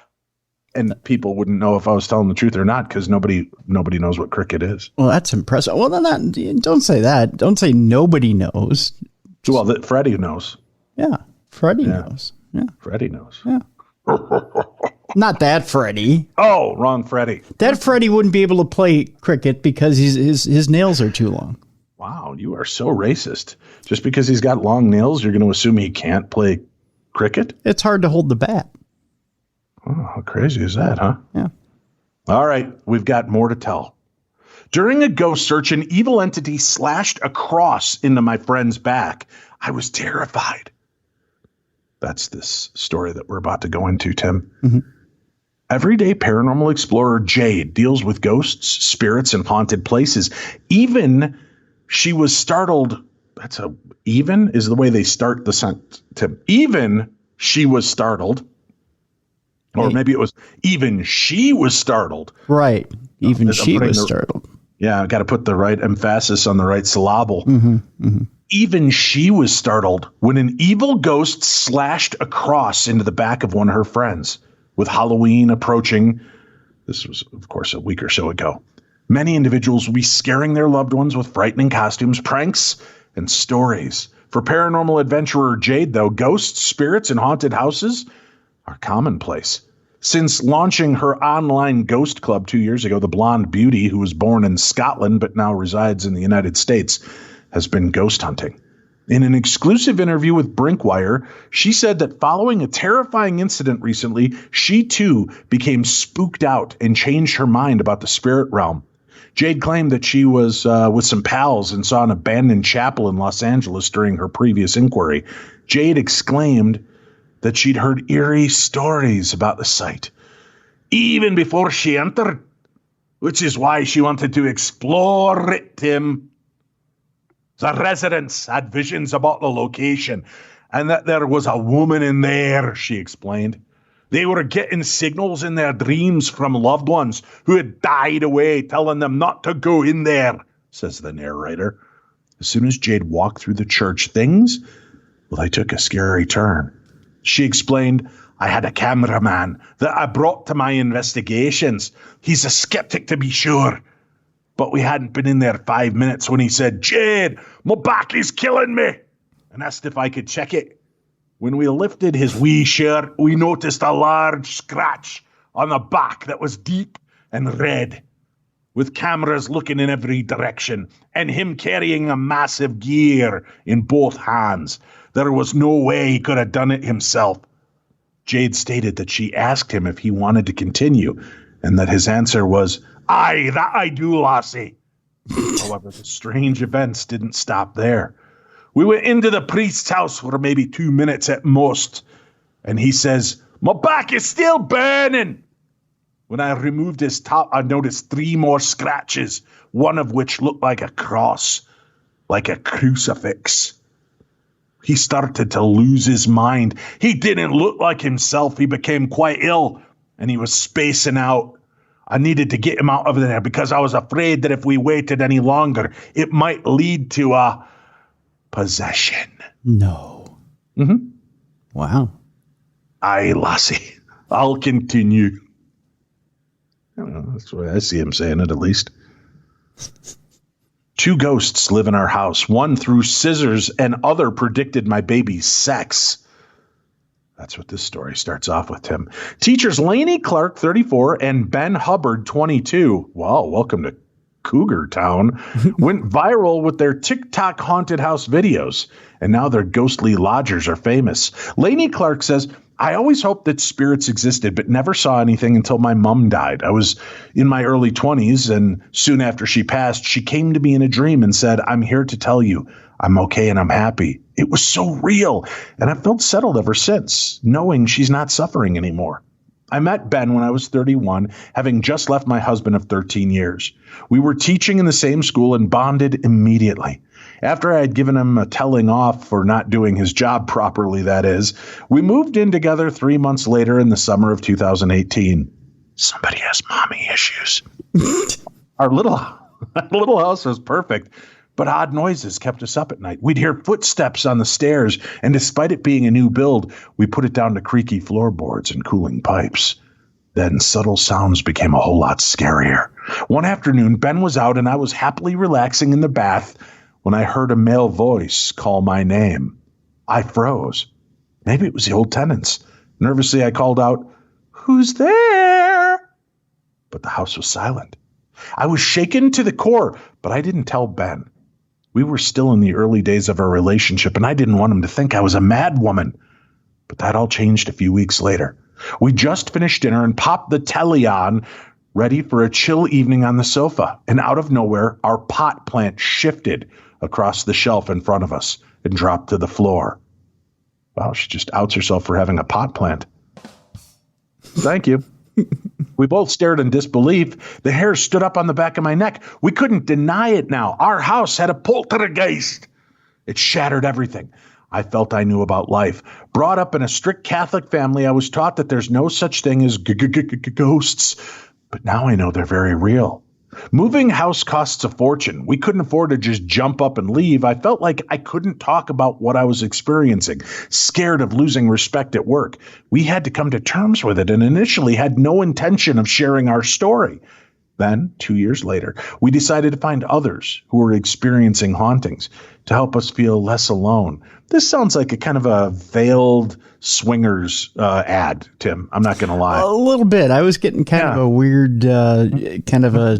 Speaker 2: And people wouldn't know if I was telling the truth or not because nobody knows what cricket is.
Speaker 3: Well, that's impressive. Well, then don't say that. Don't say nobody knows.
Speaker 2: Well, Freddie knows.
Speaker 3: Yeah, Freddie knows. Yeah,
Speaker 2: Freddie knows.
Speaker 3: Yeah. Not that Freddie.
Speaker 2: Oh, wrong Freddie.
Speaker 3: That Freddie wouldn't be able to play cricket because his nails are too long.
Speaker 2: Wow, you are so racist. Just because he's got long nails, you're going to assume he can't play cricket?
Speaker 3: It's hard to hold the bat.
Speaker 2: Oh, how crazy is that, huh?
Speaker 3: Yeah.
Speaker 2: All right, we've got more to tell. During a ghost search, an evil entity slashed a cross into my friend's back. I was terrified. That's this story that we're about to go into, Tim.
Speaker 3: Mm-hmm.
Speaker 2: Everyday paranormal explorer Jade deals with ghosts, spirits, and haunted places. Even she was startled. Even is the way they start the sentence, Tim. Even she was startled. Or maybe it was even she was startled.
Speaker 3: Right. Even she was startled.
Speaker 2: Yeah, I got to put the right emphasis on the right syllable.
Speaker 3: Mm-hmm. Mm-hmm.
Speaker 2: Even she was startled when an evil ghost slashed a cross into the back of one of her friends. With Halloween approaching, this was, of course, a week or so ago, many individuals will be scaring their loved ones with frightening costumes, pranks, and stories. For paranormal adventurer Jade, though, ghosts, spirits, and haunted houses are commonplace. Since launching her online ghost club 2 years ago, the blonde beauty, who was born in Scotland but now resides in the United States, has been ghost hunting. In an exclusive interview with Brinkwire, she said that following a terrifying incident recently, she too became spooked out and changed her mind about the spirit realm. Jade claimed that she was with some pals and saw an abandoned chapel in Los Angeles during her previous inquiry. Jade exclaimed that she'd heard eerie stories about the site, even before she entered, which is why she wanted to explore it, Tim. The residents had visions about the location and that there was a woman in there, she explained. They were getting signals in their dreams from loved ones who had died away, telling them not to go in there, says the narrator. As soon as Jade walked through the church, things, well, they took a scary turn. She explained, I had a cameraman that I brought to my investigations. He's a skeptic, to be sure. But we hadn't been in there 5 minutes when he said, Jade, my back is killing me, and asked if I could check it. When we lifted his wee shirt, we noticed a large scratch on the back that was deep and red, with cameras looking in every direction, and him carrying a massive gear in both hands. There was no way he could have done it himself. Jade stated that she asked him if he wanted to continue, and that his answer was, Aye, that I do, lassie. However, the strange events didn't stop there. We went into the priest's house for maybe 2 minutes at most, and he says, my back is still burning. When I removed his top, I noticed 3 more scratches, one of which looked like a cross, like a crucifix. He started to lose his mind. He didn't look like himself. He became quite ill, and he was spacing out. I needed to get him out of there because I was afraid that if we waited any longer, it might lead to a possession.
Speaker 3: No.
Speaker 2: Mm-hmm.
Speaker 3: Wow.
Speaker 2: Aye, lassie. I'll continue. I don't know. That's the way I see him saying it, at least. 2 ghosts live in our house. One threw scissors and other predicted my baby's sex. That's what this story starts off with, Tim. Teachers Lainey Clark, 34, and Ben Hubbard, 22. Wow, welcome to Cougar Town. Went viral with their TikTok haunted house videos, and now their ghostly lodgers are famous. Lainey Clark says, I always hoped that spirits existed, but never saw anything until my mom died. I was in my early 20s, and soon after she passed, she came to me in a dream and said, I'm here to tell you I'm okay and I'm happy. It was so real, and I've felt settled ever since, knowing she's not suffering anymore. I met Ben when I was 31, having just left my husband of 13 years. We were teaching in the same school and bonded immediately. After I had given him a telling off for not doing his job properly, that is, we moved in together 3 months later in the summer of 2018. Somebody has mommy issues. Our little house was perfect, but odd noises kept us up at night. We'd hear footsteps on the stairs, and despite it being a new build, we put it down to creaky floorboards and cooling pipes. Then subtle sounds became a whole lot scarier. One afternoon, Ben was out and I was happily relaxing in the bath when I heard a male voice call my name. I froze. Maybe it was the old tenants. Nervously, I called out, "Who's there?" But the house was silent. I was shaken to the core, but I didn't tell Ben. We were still in the early days of our relationship, and I didn't want him to think I was a mad woman. But that all changed a few weeks later. We just finished dinner and popped the telly on, ready for a chill evening on the sofa. And out of nowhere, our pot plant shifted across the shelf in front of us and dropped to the floor. Wow, she just outs herself for having a pot plant. Thank you. We both stared in disbelief. The hair stood up on the back of my neck. We couldn't deny it now. Our house had a poltergeist. It shattered everything I felt I knew about life. Brought up in a strict Catholic family, I was taught that there's no such thing as ghosts. But now I know they're very real. Moving house costs a fortune. We couldn't afford to just jump up and leave. I felt like I couldn't talk about what I was experiencing, scared of losing respect at work. We had to come to terms with it and initially had no intention of sharing our story. Then, 2 years later, we decided to find others who were experiencing hauntings to help us feel less alone. This sounds like a kind of a veiled swingers ad, Tim. I'm not going to lie.
Speaker 3: A little bit. I was getting kind of a weird, kind of a,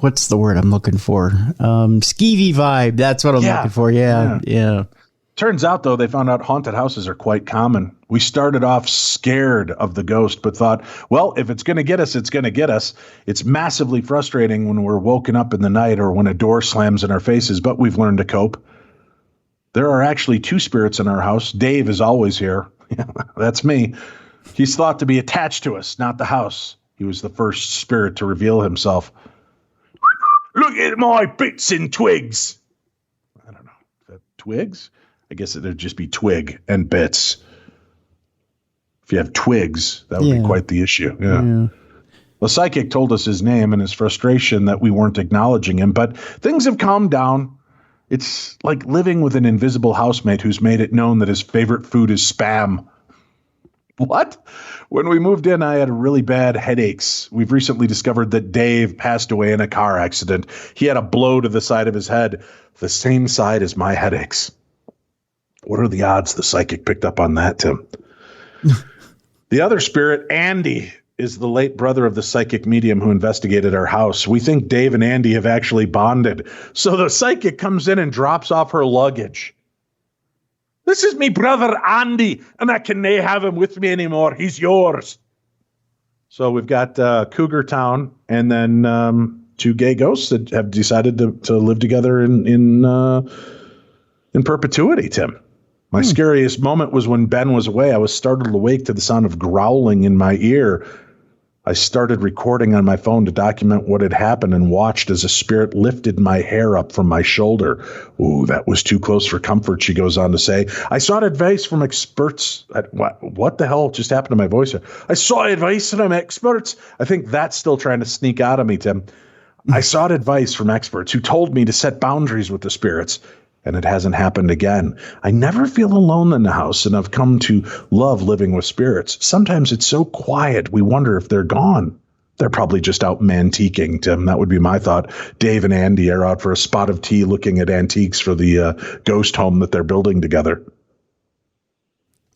Speaker 3: what's the word I'm looking for? Skeevy vibe. That's what I'm looking for. Yeah.
Speaker 2: Turns out, though, they found out haunted houses are quite common. We started off scared of the ghost, but thought, well, if it's going to get us, it's going to get us. It's massively frustrating when we're woken up in the night or when a door slams in our faces, but we've learned to cope. There are actually 2 spirits in our house. Dave is always here. That's me. He's thought to be attached to us, not the house. He was the first spirit to reveal himself. Look at my bits and twigs. I don't know. Is that twigs? I guess it'd just be twig and bits. If you have twigs, that would be quite the issue. Yeah. The psychic told us his name and his frustration that we weren't acknowledging him, but things have calmed down. It's like living with an invisible housemate who's made it known that his favorite food is Spam. What? When we moved in, I had really bad headaches. We've recently discovered that Dave passed away in a car accident. He had a blow to the side of his head, the same side as my headaches. What are the odds the psychic picked up on that, Tim? The other spirit, Andy, is the late brother of the psychic medium who investigated our house. We think Dave and Andy have actually bonded. So the psychic comes in and drops off her luggage. This is me brother, Andy, and I can nae have him with me anymore. He's yours. So we've got Cougar Town and then 2 gay ghosts that have decided to live together in perpetuity, Tim. My scariest moment was when Ben was away. I was startled awake to the sound of growling in my ear. I started recording on my phone to document what had happened and watched as a spirit lifted my hair up from my shoulder. Ooh, that was too close for comfort, she goes on to say. I sought advice from experts. What the hell just happened to my voice? I sought advice from experts. I think that's still trying to sneak out of me, Tim. I sought advice from experts who told me to set boundaries with the spirits. And it hasn't happened again. I never feel alone in the house, and I've come to love living with spirits. Sometimes it's so quiet, we wonder if they're gone. They're probably just out mantiquing, Tim. That would be my thought. Dave and Andy are out for a spot of tea looking at antiques for the ghost home that they're building together.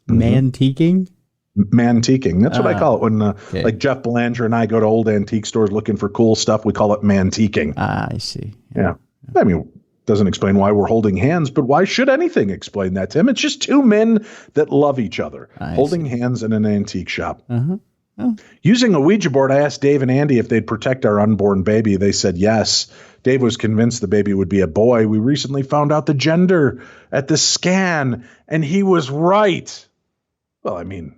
Speaker 3: Mantiquing?
Speaker 2: Mantiquing. That's what I call it when like Jeff Belanger and I go to old antique stores looking for cool stuff. We call it mantiquing.
Speaker 3: I see.
Speaker 2: Yeah. I mean, doesn't explain why we're holding hands, but why should anything explain that, Tim? It's just 2 men that love each other, holding hands in an antique shop. Using a Ouija board, I asked Dave and Andy if they'd protect our unborn baby. They said yes. Dave was convinced the baby would be a boy. We recently found out the gender at the scan, and he was right. Well, I mean,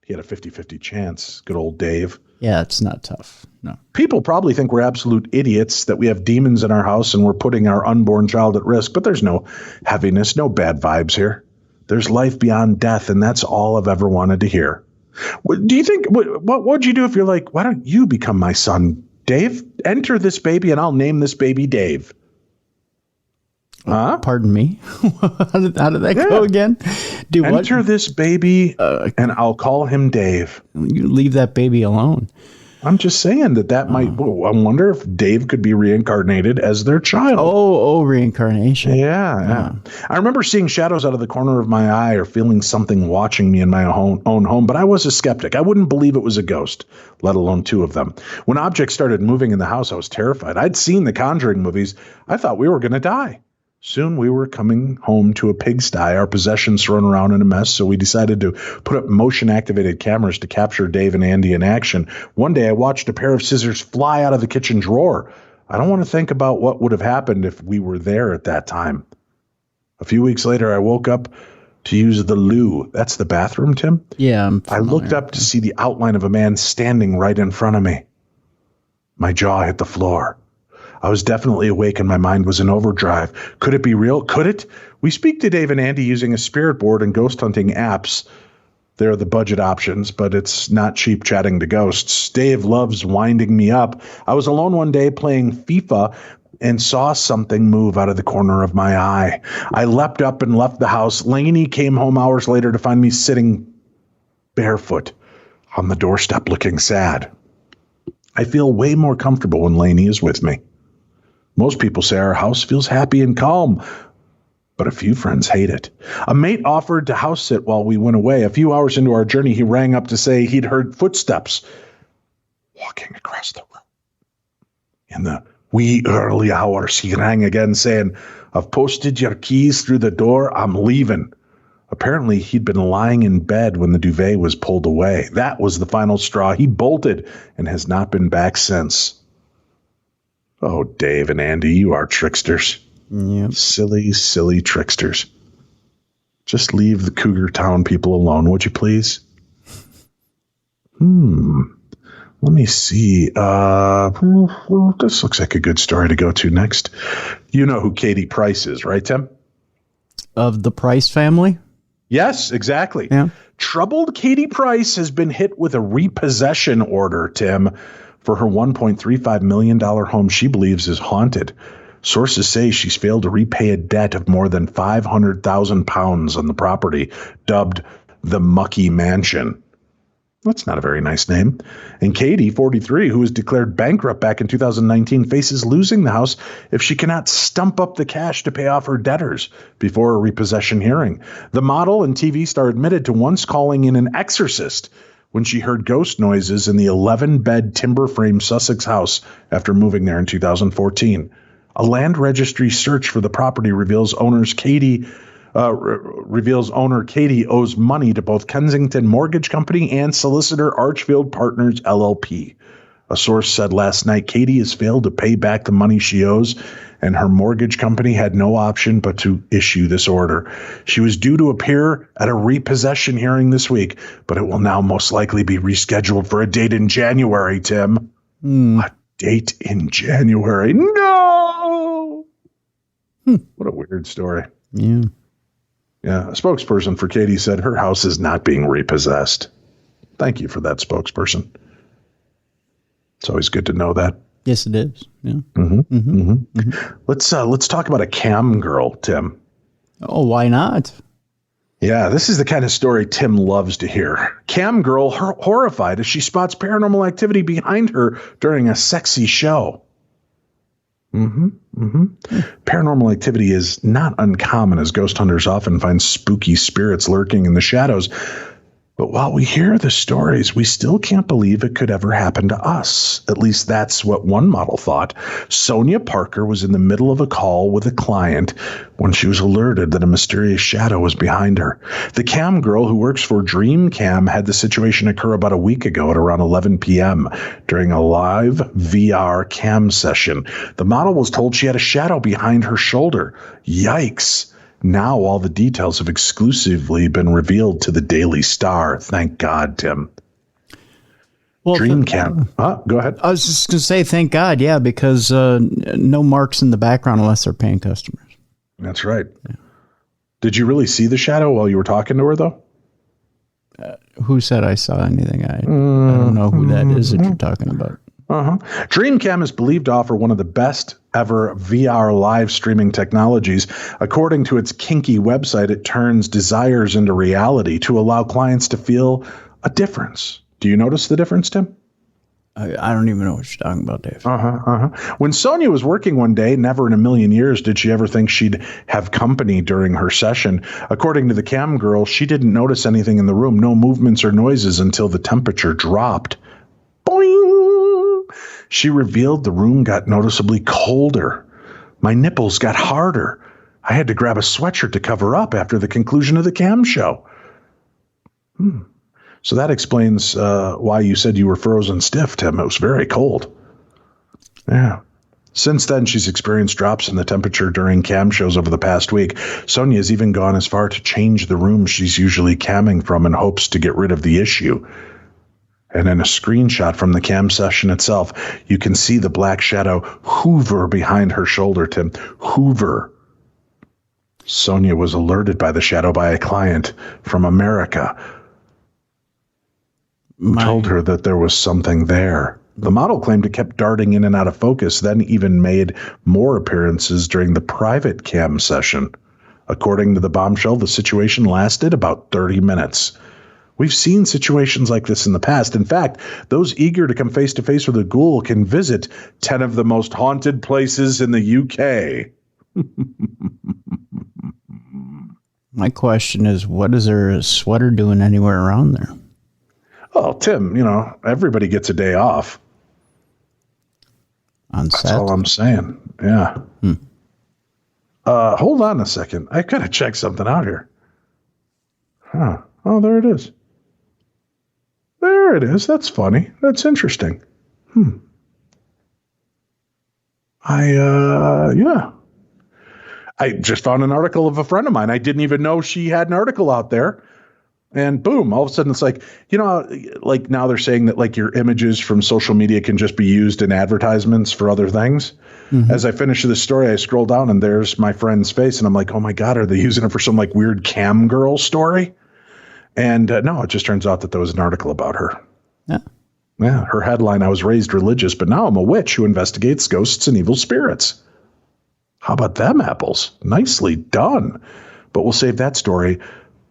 Speaker 2: he had a 50-50 chance. Good old Dave.
Speaker 3: Yeah, it's not tough. No.
Speaker 2: People probably think we're absolute idiots, that we have demons in our house and we're putting our unborn child at risk, but there's no heaviness, no bad vibes here. There's life beyond death, and that's all I've ever wanted to hear. Do you think, what would you do if you're like, why don't you become my son, Dave? Enter this baby and I'll name this baby Dave. Huh?
Speaker 3: Pardon me. How did that go again?
Speaker 2: Enter this baby and I'll call him Dave.
Speaker 3: You leave that baby alone.
Speaker 2: I'm just saying that might. I wonder if Dave could be reincarnated as their child.
Speaker 3: Oh, reincarnation.
Speaker 2: Yeah. I remember seeing shadows out of the corner of my eye or feeling something watching me in my own home, but I was a skeptic. I wouldn't believe it was a ghost, let alone 2 of them. When objects started moving in the house, I was terrified. I'd seen the Conjuring movies. I thought we were going to die. Soon we were coming home to a pigsty, our possessions thrown around in a mess, so we decided to put up motion-activated cameras to capture Dave and Andy in action. One day I watched a pair of scissors fly out of the kitchen drawer. I don't want to think about what would have happened if we were there at that time. A few weeks later, I woke up to use the loo. That's the bathroom, Tim?
Speaker 3: Yeah.
Speaker 2: I looked up to see the outline of a man standing right in front of me. My jaw hit the floor. I was definitely awake and my mind was in overdrive. Could it be real? Could it? We speak to Dave and Andy using a spirit board and ghost hunting apps. They're the budget options, but it's not cheap chatting to ghosts. Dave loves winding me up. I was alone one day playing FIFA and saw something move out of the corner of my eye. I leapt up and left the house. Lainey came home hours later to find me sitting barefoot on the doorstep looking sad. I feel way more comfortable when Lainey is with me. Most people say our house feels happy and calm, but a few friends hate it. A mate offered to house sit while we went away. A few hours into our journey, he rang up to say he'd heard footsteps walking across the room. In the wee early hours, he rang again saying, I've posted your keys through the door. I'm leaving. Apparently, he'd been lying in bed when the duvet was pulled away. That was the final straw. He bolted and has not been back since. Oh, Dave and Andy, you are tricksters.
Speaker 3: Yep.
Speaker 2: Silly, silly tricksters. Just leave the Cougar Town people alone, would you please? Let me see. This looks like a good story to go to next. You know who Katie Price is, right, Tim?
Speaker 3: Of the Price family?
Speaker 2: Yes, exactly.
Speaker 3: Yeah.
Speaker 2: Troubled Katie Price has been hit with a repossession order, Tim, for her $1.35 million home she believes is haunted. Sources say she's failed to repay a debt of more than £500,000 on the property, dubbed the Mucky Mansion. That's not a very nice name. And Katie, 43, who was declared bankrupt back in 2019, faces losing the house if she cannot stump up the cash to pay off her debtors before a repossession hearing. The model and TV star admitted to once calling in an exorcist when she heard ghost noises in the 11-bed timber frame Sussex house after moving there in 2014. A land registry search for the property reveals owner Katie owes money to both Kensington Mortgage Company and solicitor Archfield Partners LLP. A source said last night Katie has failed to pay back the money she owes, and her mortgage company had no option but to issue this order. She was due to appear at a repossession hearing this week, but it will now most likely be rescheduled for a date in January, Tim. A date in January. No! What a weird story.
Speaker 3: Yeah.
Speaker 2: Yeah, a spokesperson for Katie said her house is not being repossessed. Thank you for that, spokesperson. It's always good to know that.
Speaker 3: Yes, it is. Yeah.
Speaker 2: Let's talk about a cam girl, Tim.
Speaker 3: Oh, why not?
Speaker 2: Yeah, this is the kind of story Tim loves to hear. Cam girl horrified as she spots paranormal activity behind her during a sexy show. Paranormal activity is not uncommon, as ghost hunters often find spooky spirits lurking in the shadows. But while we hear the stories, we still can't believe it could ever happen to us. At least that's what one model thought. Sonia Parker was in the middle of a call with a client when she was alerted that a mysterious shadow was behind her. The cam girl who works for Dream Cam had the situation occur about a week ago at around 11 p.m. during a live VR cam session. The model was told she had a shadow behind her shoulder. Yikes. Now all the details have exclusively been revealed to the Daily Star. Thank God, Tim.
Speaker 3: Well,
Speaker 2: Dream Cam. Go ahead.
Speaker 3: I was just going to say, thank God, yeah, because no marks in the background unless they're paying customers.
Speaker 2: That's right. Yeah. Did you really see the shadow while you were talking to her, though?
Speaker 3: Who said I saw anything? I don't know who that is that you're talking about.
Speaker 2: DreamCam is believed to offer one of the best ever VR live streaming technologies. According to its kinky website, it turns desires into reality to allow clients to feel a difference. Do you notice the difference, Tim?
Speaker 3: I don't even know what you're talking about, Dave.
Speaker 2: When Sonia was working one day, never in a million years did she ever think she'd have company during her session. According to the cam girl, she didn't notice anything in the room, no movements or noises until the temperature dropped. Boing! She revealed the room got noticeably colder. My nipples got harder. I had to grab a sweatshirt to cover up after the conclusion of the cam show. So that explains why you said you were frozen stiff, Tim. It was very cold. Yeah. Since then, she's experienced drops in the temperature during cam shows over the past week. Sonia has even gone as far to change the room she's usually camming from in hopes to get rid of the issue. And in a screenshot from the cam session itself, you can see the black shadow hover behind her shoulder, Tim. Hover. Sonia was alerted by the shadow by a client from America who told her that there was something there. The model claimed it kept darting in and out of focus, then even made more appearances during the private cam session. According to the bombshell, the situation lasted about 30 minutes. We've seen situations like this in the past. In fact, those eager to come face to face with a ghoul can visit 10 of the most haunted places in the UK.
Speaker 3: My question is, what is her sweater doing anywhere around there?
Speaker 2: Oh, Tim, everybody gets a day off.
Speaker 3: On set?
Speaker 2: That's all I'm saying. Yeah. Hold on a second. I got to check something out here. Huh. Oh, there it is. There it is. That's funny. That's interesting. Yeah. I just found an article of a friend of mine. I didn't even know she had an article out there. And boom, all of a sudden it's like, like now they're saying that like your images from social media can just be used in advertisements for other things. Mm-hmm. As I finish this story, I scroll down and there's my friend's face. And I'm like, oh my God, are they using it for some like weird cam girl story? And no, it just turns out that there was an article about her. Yeah. Yeah. Her headline, I was raised religious, but now I'm a witch who investigates ghosts and evil spirits. How about them apples? Nicely done. But we'll save that story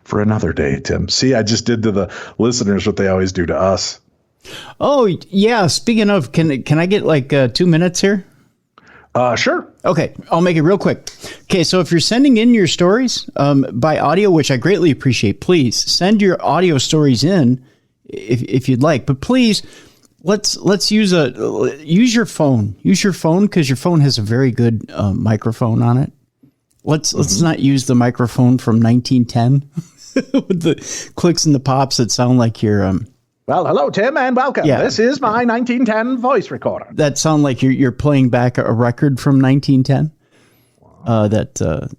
Speaker 2: for another day, Tim. See, I just did to the listeners what they always do to us.
Speaker 3: Oh, yeah. Speaking of, can I get like 2 minutes here?
Speaker 2: Sure.
Speaker 3: Okay. I'll make it real quick. Okay. So if you're sending in your stories by audio, which I greatly appreciate, please send your audio stories in if you'd like. But please, let's use your phone. Use your phone because your phone has a very good microphone on it. Let's not use the microphone from 1910 with the clicks and the pops that sound like you're
Speaker 2: Well, hello, Tim, and welcome. Yeah. This is my 1910 voice recorder.
Speaker 3: That sound like you're playing back a record from 1910. Wow.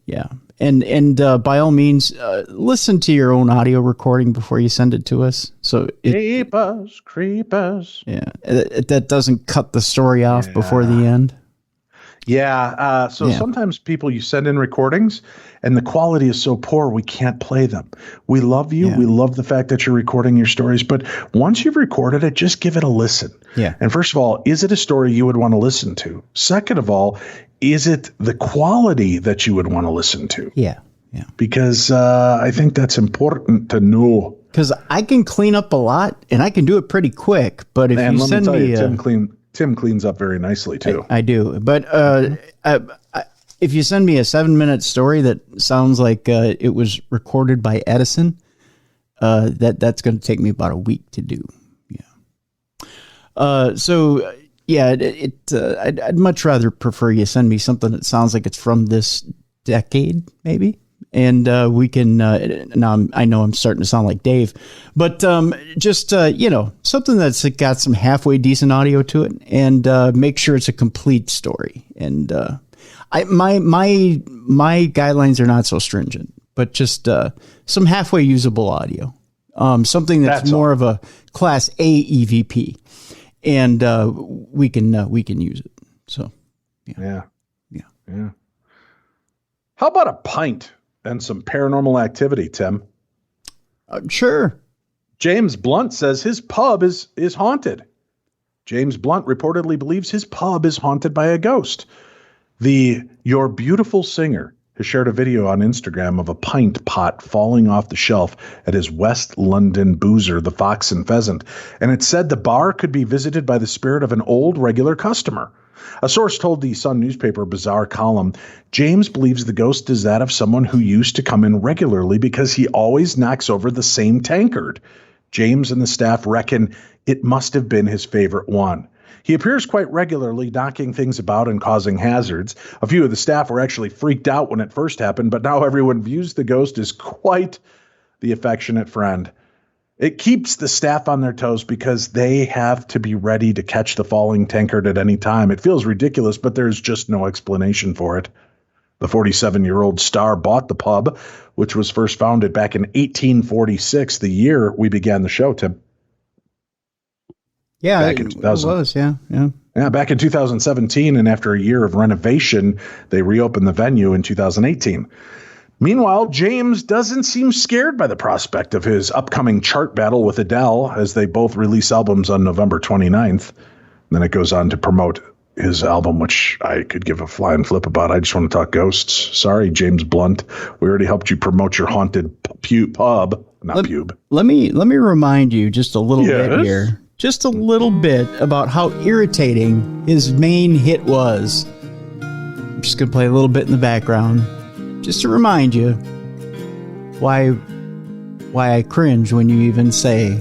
Speaker 3: Yeah. And by all means, listen to your own audio recording before you send it to us. So creepers. Yeah. That doesn't cut the story off before the end.
Speaker 2: Yeah. Sometimes people, you send in recordings and the quality is so poor, we can't play them. We love you. Yeah. We love the fact that you're recording your stories. But once you've recorded it, just give it a listen. Yeah. And first of all, is it a story you would want to listen to? Second of all, is it the quality that you would want to listen to?
Speaker 3: Yeah. Yeah.
Speaker 2: Because I think that's important to know.
Speaker 3: Because I can clean up a lot and I can do it pretty quick. But if you send me
Speaker 2: Tim cleans up very nicely too.
Speaker 3: I do. But if you send me a 7-minute story that sounds like it was recorded by Edison, that's going to take me about a week to do. Yeah. I'd much rather prefer you send me something that sounds like it's from this decade, maybe. And we can, now I know I'm starting to sound like Dave, but just, something that's got some halfway decent audio to it and make sure it's a complete story. And my guidelines are not so stringent, but just some halfway usable audio, something that's more of a class A EVP. And we can use it. So,
Speaker 2: yeah. How about a pint and some paranormal activity, Tim?
Speaker 3: Sure.
Speaker 2: James Blunt says his pub is haunted. James Blunt reportedly believes his pub is haunted by a ghost. The Your Beautiful Singer has shared a video on Instagram of a pint pot falling off the shelf at his West London boozer, the Fox and Pheasant, and it said the bar could be visited by the spirit of an old regular customer. A source told the Sun newspaper Bizarre column, James believes the ghost is that of someone who used to come in regularly because he always knocks over the same tankard. James and the staff reckon it must have been his favorite one. He appears quite regularly, knocking things about and causing hazards. A few of the staff were actually freaked out when it first happened, but now everyone views the ghost as quite the affectionate friend. It keeps the staff on their toes because they have to be ready to catch the falling tankard at any time. It feels ridiculous, but there's just no explanation for it. The 47-year-old star bought the pub, which was first founded back in 1846, the year we began the show, Tim.
Speaker 3: Yeah, back in 2000. It was, yeah.
Speaker 2: Yeah, back in 2017, and after a year of renovation, they reopened the venue in 2018. Meanwhile, James doesn't seem scared by the prospect of his upcoming chart battle with Adele, as they both release albums on November 29th. And then it goes on to promote his album, which I could give a flying flip about. I just want to talk ghosts. Sorry, James Blunt. We already helped you promote your haunted pub. Let me
Speaker 3: remind you just a little bit here. Just a little bit about how irritating his main hit was. I'm just going to play a little bit in the background just to remind you why I cringe when you even say,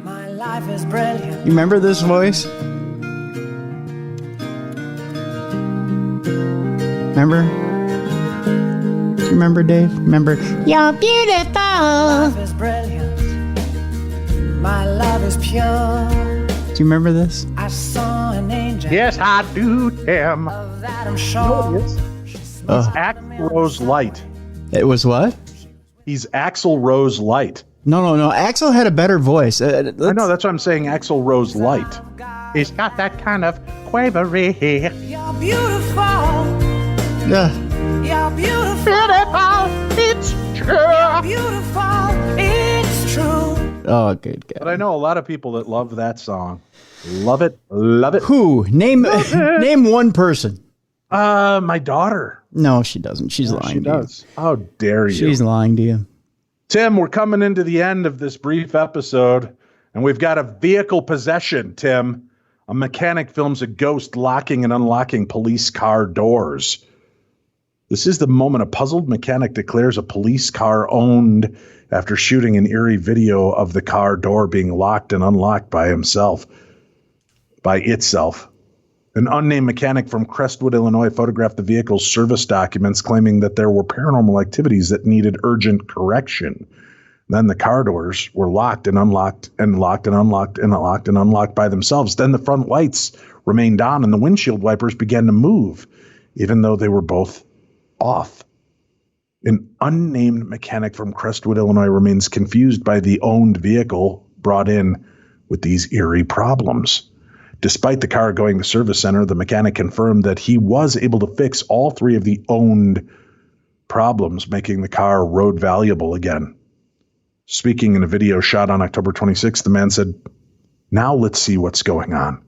Speaker 3: "My life is brilliant." You remember this voice? Remember? Do you remember, Dave? Remember? You're beautiful. My life is brilliant. My love is pure. Do you remember this? I saw an angel.
Speaker 2: Yes, I do, Tim.
Speaker 3: Of that I'm sure.
Speaker 2: It's Axl Rose Light.
Speaker 3: It was what?
Speaker 2: He's Axl Rose Light.
Speaker 3: No. Axl had a better voice.
Speaker 2: I know, that's why I'm saying Axl Rose Light. He's got that kind of quavery.
Speaker 9: You're beautiful.
Speaker 3: Yeah.
Speaker 9: You're beautiful.
Speaker 2: It's true.
Speaker 9: You're beautiful. It's true.
Speaker 3: Oh, good God.
Speaker 2: But I know a lot of people that love that song. Love it. Love it.
Speaker 3: Who? Name one person.
Speaker 2: My daughter.
Speaker 3: No, she doesn't. She's lying to you.
Speaker 2: How dare you?
Speaker 3: She's lying to you.
Speaker 2: Tim, we're coming into the end of this brief episode, and we've got a vehicle possession, Tim. A mechanic films a ghost locking and unlocking police car doors. This is the moment a puzzled mechanic declares a police car owned after shooting an eerie video of the car door being locked and unlocked by itself. An unnamed mechanic from Crestwood, Illinois, photographed the vehicle's service documents, claiming that there were paranormal activities that needed urgent correction. Then the car doors were locked and unlocked and locked and unlocked and locked and unlocked by themselves. Then the front lights remained on and the windshield wipers began to move, even though they were both off. An unnamed mechanic from Crestwood, Illinois, remains confused by the owned vehicle brought in with these eerie problems. Despite the car going to service center, the mechanic confirmed that he was able to fix all three of the owned problems, making the car road valuable again. Speaking in a video shot on October 26th, the man said, "Now let's see what's going on."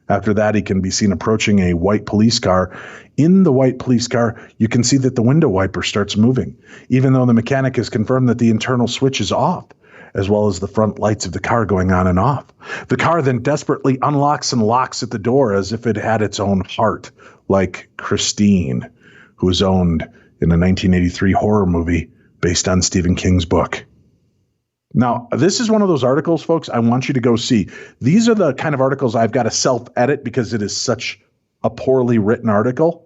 Speaker 2: After that, he can be seen approaching a white police car. In the white police car, you can see that the window wiper starts moving, even though the mechanic has confirmed that the internal switch is off, as well as the front lights of the car going on and off. The car then desperately unlocks and locks at the door as if it had its own heart, like Christine, who was owned in a 1983 horror movie based on Stephen King's book. Now, this is one of those articles, folks, I want you to go see. These are the kind of articles I've got to self-edit because it is such a poorly written article.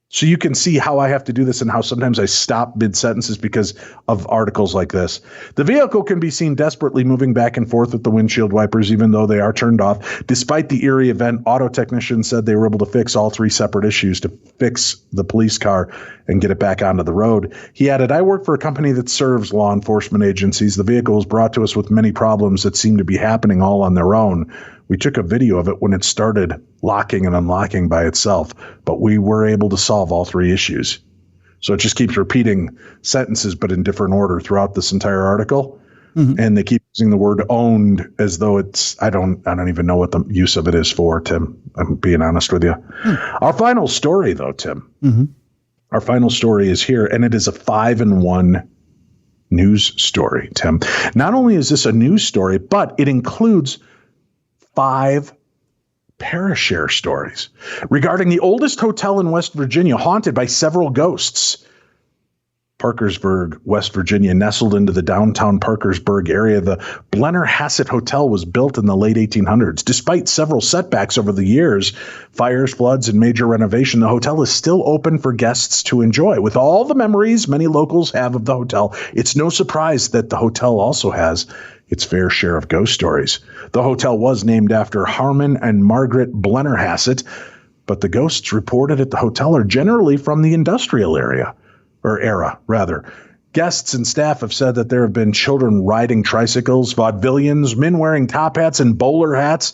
Speaker 2: So you can see how I have to do this and how sometimes I stop mid-sentences because of articles like this. The vehicle can be seen desperately moving back and forth with the windshield wipers, even though they are turned off. Despite the eerie event, auto technicians said they were able to fix all three separate issues to fix the police car and get it back onto the road. He added, "I work for a company that serves law enforcement agencies. The vehicle was brought to us with many problems that seemed to be happening all on their own. We took a video of it when it started locking and unlocking by itself, but we were able to solve all three issues." So it just keeps repeating sentences, but in different order throughout this entire article. Mm-hmm. And they keep using the word owned as though it's, I don't even know what the use of it is for, Tim. I'm being honest with you. Our final story though, Tim, our final story is here, and it is a 5-in-1 news story, Tim. Not only is this a news story, but it includes 5 Parashare stories regarding the oldest hotel in West Virginia, haunted by several ghosts. Parkersburg, West Virginia, nestled into the downtown Parkersburg area, the Blennerhassett Hotel was built in the late 1800s. Despite several setbacks over the years, fires, floods, and major renovation, the hotel is still open for guests to enjoy. With all the memories many locals have of the hotel, it's no surprise that the hotel also has its fair share of ghost stories. The hotel was named after Harmon and Margaret Blennerhassett, but the ghosts reported at the hotel are generally from the industrial era. Guests and staff have said that there have been children riding tricycles, vaudevillians, men wearing top hats and bowler hats.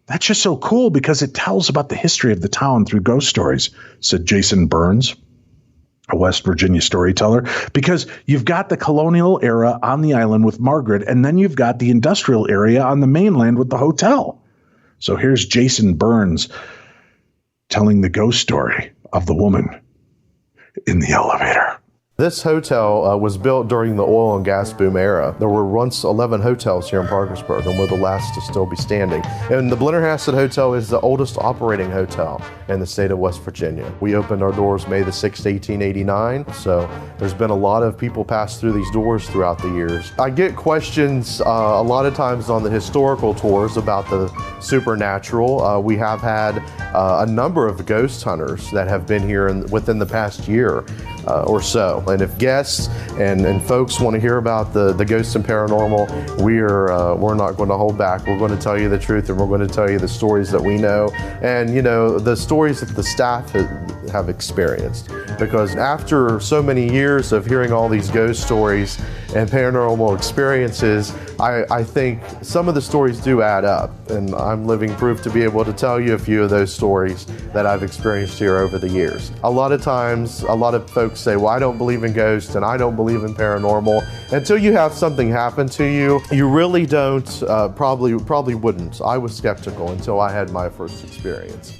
Speaker 2: That's just so cool because it tells about the history of the town through ghost stories, said Jason Burns, a West Virginia storyteller, because you've got the colonial era on the island with Margaret, and then you've got the industrial area on the mainland with the hotel. So here's Jason Burns. telling the ghost story of the woman in the elevator.
Speaker 10: This hotel was built during the oil and gas boom era. There were once 11 hotels here in Parkersburg, and we're the last to still be standing. And the Blennerhassett Hotel is the oldest operating hotel in the state of West Virginia. We opened our doors May the 6th, 1889, so there's been a lot of people pass through these doors throughout the years. I get questions a lot of times on the historical tours about the supernatural. We have had a number of ghost hunters that have been here within the past year or so. And if guests and folks want to hear about the ghosts and paranormal, we're not going to hold back. We're going to tell you the truth, and we're going to tell you the stories that we know, and the stories that the staff have experienced. Because after so many years of hearing all these ghost stories and paranormal experiences, I think some of the stories do add up, and I'm living proof to be able to tell you a few of those stories that I've experienced here over the years. A lot of times, a lot of folks say, well, I don't believe in ghosts and I don't believe in paranormal. Until you have something happen to you, you really don't, probably wouldn't. I was skeptical until I had my first experience.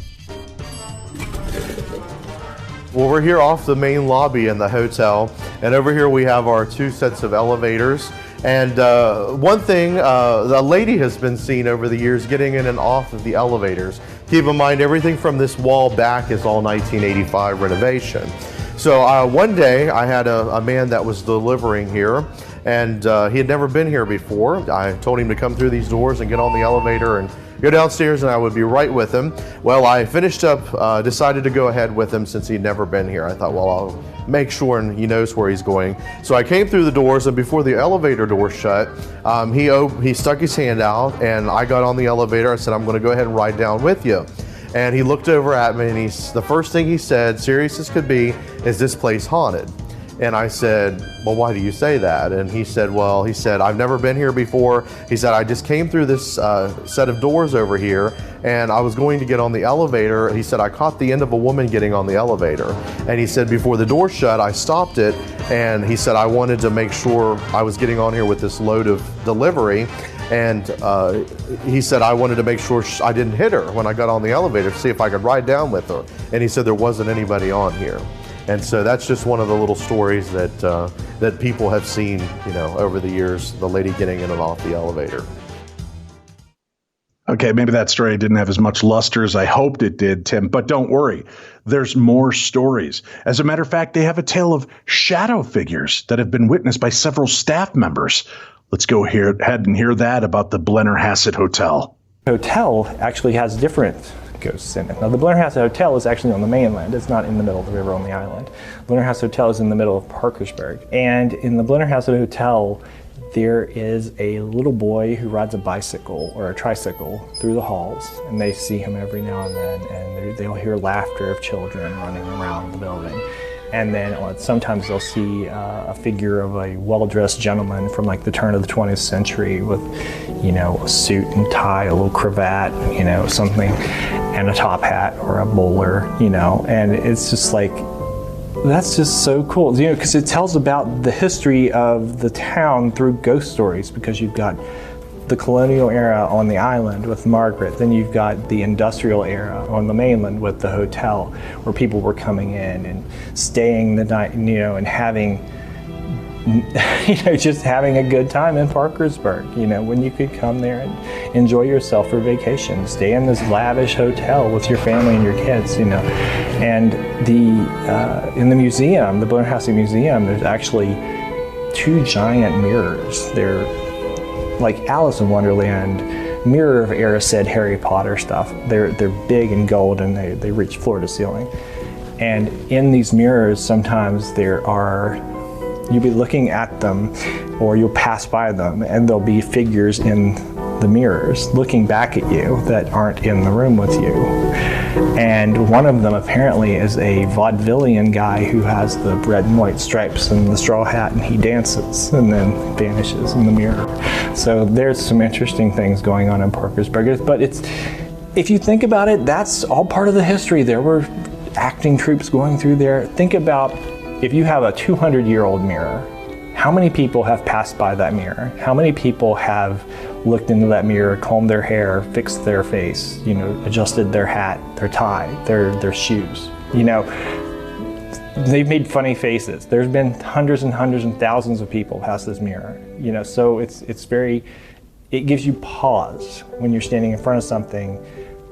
Speaker 10: Well, we're here off the main lobby in the hotel, and over here we have our 2 sets of elevators. And one thing, a lady has been seen over the years getting in and off of the elevators. Keep in mind, everything from this wall back is all 1985 renovation. So one day I had a man that was delivering here, and he had never been here before. I told him to come through these doors and get on the elevator and go downstairs, and I would be right with him. Well, I finished up, decided to go ahead with him since he'd never been here. I thought, well, I'll make sure and he knows where he's going. So I came through the doors, and before the elevator door shut, he stuck his hand out, and I got on the elevator. I said, I'm going to go ahead and ride down with you. And he looked over at me, and the first thing he said, serious as could be, is this place haunted? And I said, well, why do you say that? And he said, I've never been here before. He said, I just came through this set of doors over here, and I was going to get on the elevator. He said, I caught the end of a woman getting on the elevator. And he said, before the door shut, I stopped it. And he said, I wanted to make sure I was getting on here with this load of delivery. And he said, I wanted to make sure I didn't hit her when I got on the elevator to see if I could ride down with her. And he said, there wasn't anybody on here. And so that's just one of the little stories that people have seen, over the years, the lady getting in and off the elevator.
Speaker 2: Okay, maybe that story didn't have as much luster as I hoped it did, Tim, but don't worry. There's more stories. As a matter of fact, they have a tale of shadow figures that have been witnessed by several staff members. Let's go ahead and hear that about the Blennerhassett Hotel.
Speaker 11: Hotel actually has different ghosts in it. Now, the Blennerhassett Hotel is actually on the mainland. It's not in the middle of the river on the island. Blennerhassett Hotel is in the middle of Parkersburg. And in the Blennerhassett Hotel, there is a little boy who rides a bicycle or a tricycle through the halls, and they see him every now and then, and they'll hear laughter of children running around the building. And then sometimes they'll see a figure of a well-dressed gentleman from like the turn of the 20th century with, a suit and tie, a little cravat, something, and a top hat or a bowler, and it's just like, that's just so cool, because it tells about the history of the town through ghost stories, because you've got the colonial era on the island with Margaret, then you've got the industrial era on the mainland with the hotel, where people were coming in and staying the night, and having, just having a good time in Parkersburg, when you could come there and enjoy yourself for vacation, stay in this lavish hotel with your family and your kids, And in the museum, the Blennerhassett Museum, there's actually 2 giant mirrors. They're like Alice in Wonderland, Mirror of Erised, Harry Potter stuff. They're big and gold, and they reach floor to ceiling. And in these mirrors, sometimes you'll be looking at them, or you'll pass by them, and there'll be figures in the mirrors looking back at you that aren't in the room with you. And one of them apparently is a vaudevillian guy who has the red and white stripes and the straw hat, and he dances and then vanishes in the mirror. So there's some interesting things going on in Parkersburg. But if you think about it, that's all part of the history. There were acting troupes going through there. Think about if you have a 200-year-old mirror, how many people have passed by that mirror? How many people have looked into that mirror, combed their hair, fixed their face, adjusted their hat, their tie, their shoes. They've made funny faces. There's been hundreds and hundreds and thousands of people past this mirror. So it gives you pause when you're standing in front of something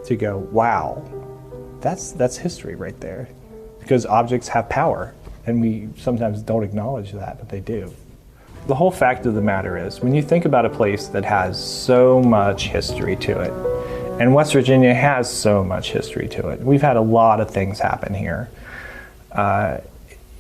Speaker 11: to go, wow, that's history right there. Because objects have power, and we sometimes don't acknowledge that, but they do. The whole fact of the matter is, when you think about a place that has so much history to it, and West Virginia has so much history to it, we've had a lot of things happen here.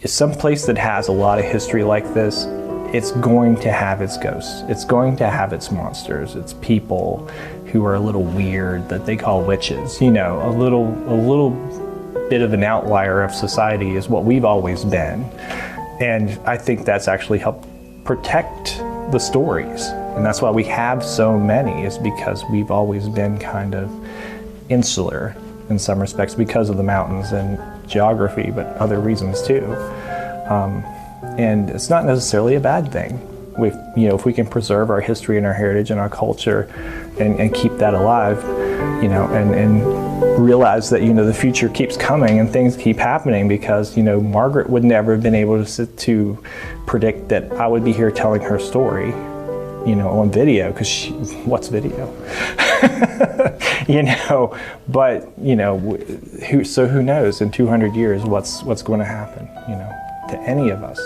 Speaker 11: Some place that has a lot of history like this, it's going to have its ghosts. It's going to have its monsters, its people who are a little weird that they call witches. A little bit of an outlier of society is what we've always been. And I think that's actually helped protect the stories. And that's why we have so many, is because we've always been kind of insular in some respects because of the mountains and geography, but other reasons too. And it's not necessarily a bad thing. If we can preserve our history and our heritage and our culture and keep that alive, and realize that, the future keeps coming and things keep happening, because, Margaret would never have been able to predict that I would be here telling her story, on video, because what's video? But, who knows in 200 years what's going to happen, to any of us.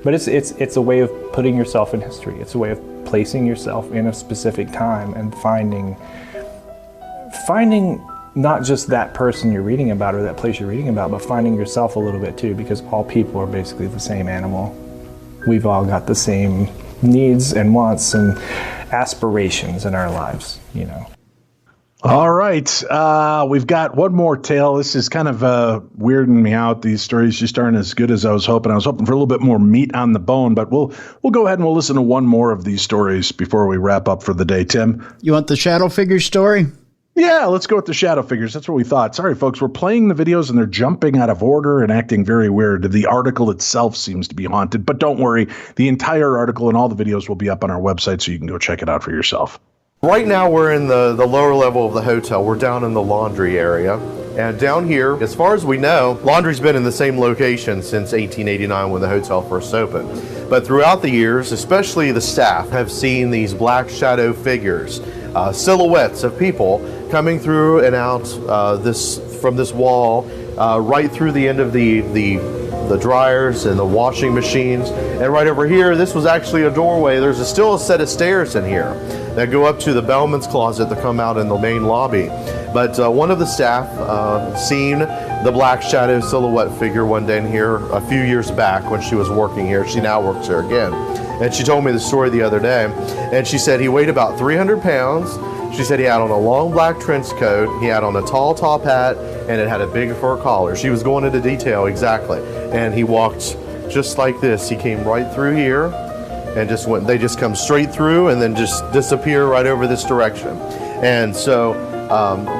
Speaker 11: But it's a way of putting yourself in history. It's a way of placing yourself in a specific time and finding not just that person you're reading about or that place you're reading about, but finding yourself a little bit too, because all people are basically the same animal. We've all got the same needs and wants and aspirations in our lives,
Speaker 2: All right. We've got one more tale. This is kind of weirding me out. These stories just aren't as good as I was hoping. I was hoping for a little bit more meat on the bone, but we'll go ahead and we'll listen to one more of these stories before we wrap up for the day. Tim?
Speaker 3: You want the shadow figure story?
Speaker 2: Yeah, let's go with the shadow figures. That's what we thought. Sorry, folks. We're playing the videos and they're jumping out of order and acting very weird. The article itself seems to be haunted, but don't worry. The entire article and all the videos will be up on our website, so you can go check it out for yourself.
Speaker 10: Right now we're in the lower level of the hotel. We're down in the laundry area. And down here, as far as we know, laundry's been in the same location since 1889 when the hotel first opened. But throughout the years, especially the staff, have seen these black shadow figures, silhouettes of people coming through and out from this wall, right through the end of the dryers and the washing machines. And right over here, this was actually a doorway. There's still a set of stairs in here that go up to the bellman's closet that come out in the main lobby. But one of the staff seen the black shadow silhouette figure one day in here a few years back when she was working here. She now works here again. And she told me the story the other day. And she said he weighed about 300 pounds. She said he had on a long black trench coat, he had on a tall top hat, and it had a big fur collar. She was going into detail exactly. And he walked just like this. He came right through here and just went, they just come straight through and then just disappear right over this direction. And so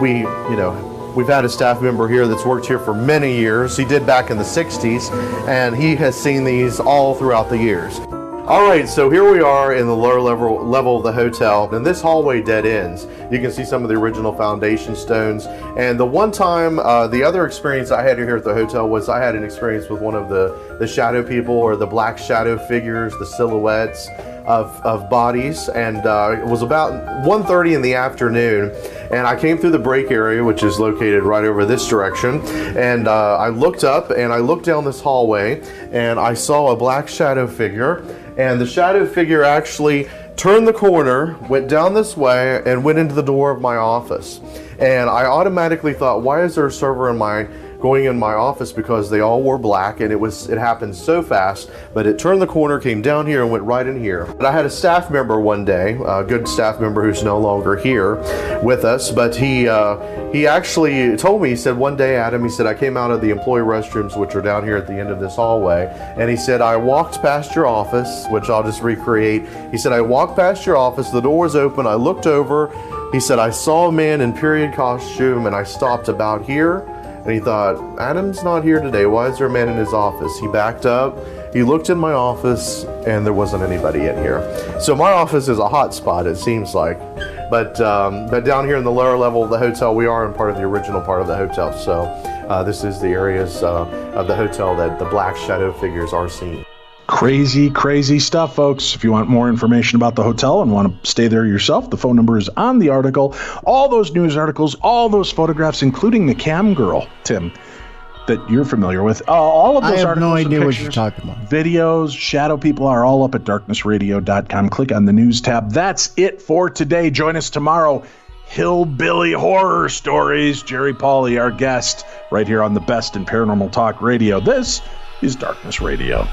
Speaker 10: we've had a staff member here that's worked here for many years. He did back in the 60s, and he has seen these all throughout the years. All right, so here we are in the lower level of the hotel, and this hallway dead ends. You can see some of the original foundation stones. And the one time, the other experience I had here at the hotel was I had an experience with one of the shadow people, or the black shadow figures, the silhouettes of bodies. And it was about 1:30 in the afternoon, and I came through the break area, which is located right over this direction. And I looked up and I looked down this hallway, and I saw a black shadow figure. And the shadow figure actually turned the corner, went down this way, and went into the door of my office. And I automatically thought, why is there a server going in my office? Because they all wore black, and it happened so fast. But it turned the corner, came down here, and went right in here. But I had a staff member one day, a good staff member who's no longer here with us, but he actually told me, he said, one day, Adam, he said, I came out of the employee restrooms, which are down here at the end of this hallway, and he said, I walked past your office, which I'll just recreate. He said, I walked past your office, the door was open, I looked over, he said, I saw a man in period costume, and I stopped about here. And he thought, Adam's not here today. Why is there a man in his office? He backed up He looked in my office, and there wasn't anybody in here. So my office is a hot spot, it seems like. But down here in the lower level of the hotel, we are in part of the original part of the hotel. So this is the areas of the hotel that the black shadow figures are seen.
Speaker 2: Crazy, crazy stuff, folks. If you want more information about the hotel and want to stay there yourself, the phone number is on the article. All those news articles, all those photographs, including the cam girl, Tim, that you're familiar with. All of those
Speaker 3: I have
Speaker 2: articles
Speaker 3: no idea
Speaker 2: and
Speaker 3: what
Speaker 2: pictures,
Speaker 3: you're talking about.
Speaker 2: videos, shadow people are all up at darknessradio.com. Click on the news tab. That's it for today. Join us tomorrow. Hillbilly Horror Stories. Jerry Pauly, our guest, right here on the best in paranormal talk radio. This is Darkness Radio.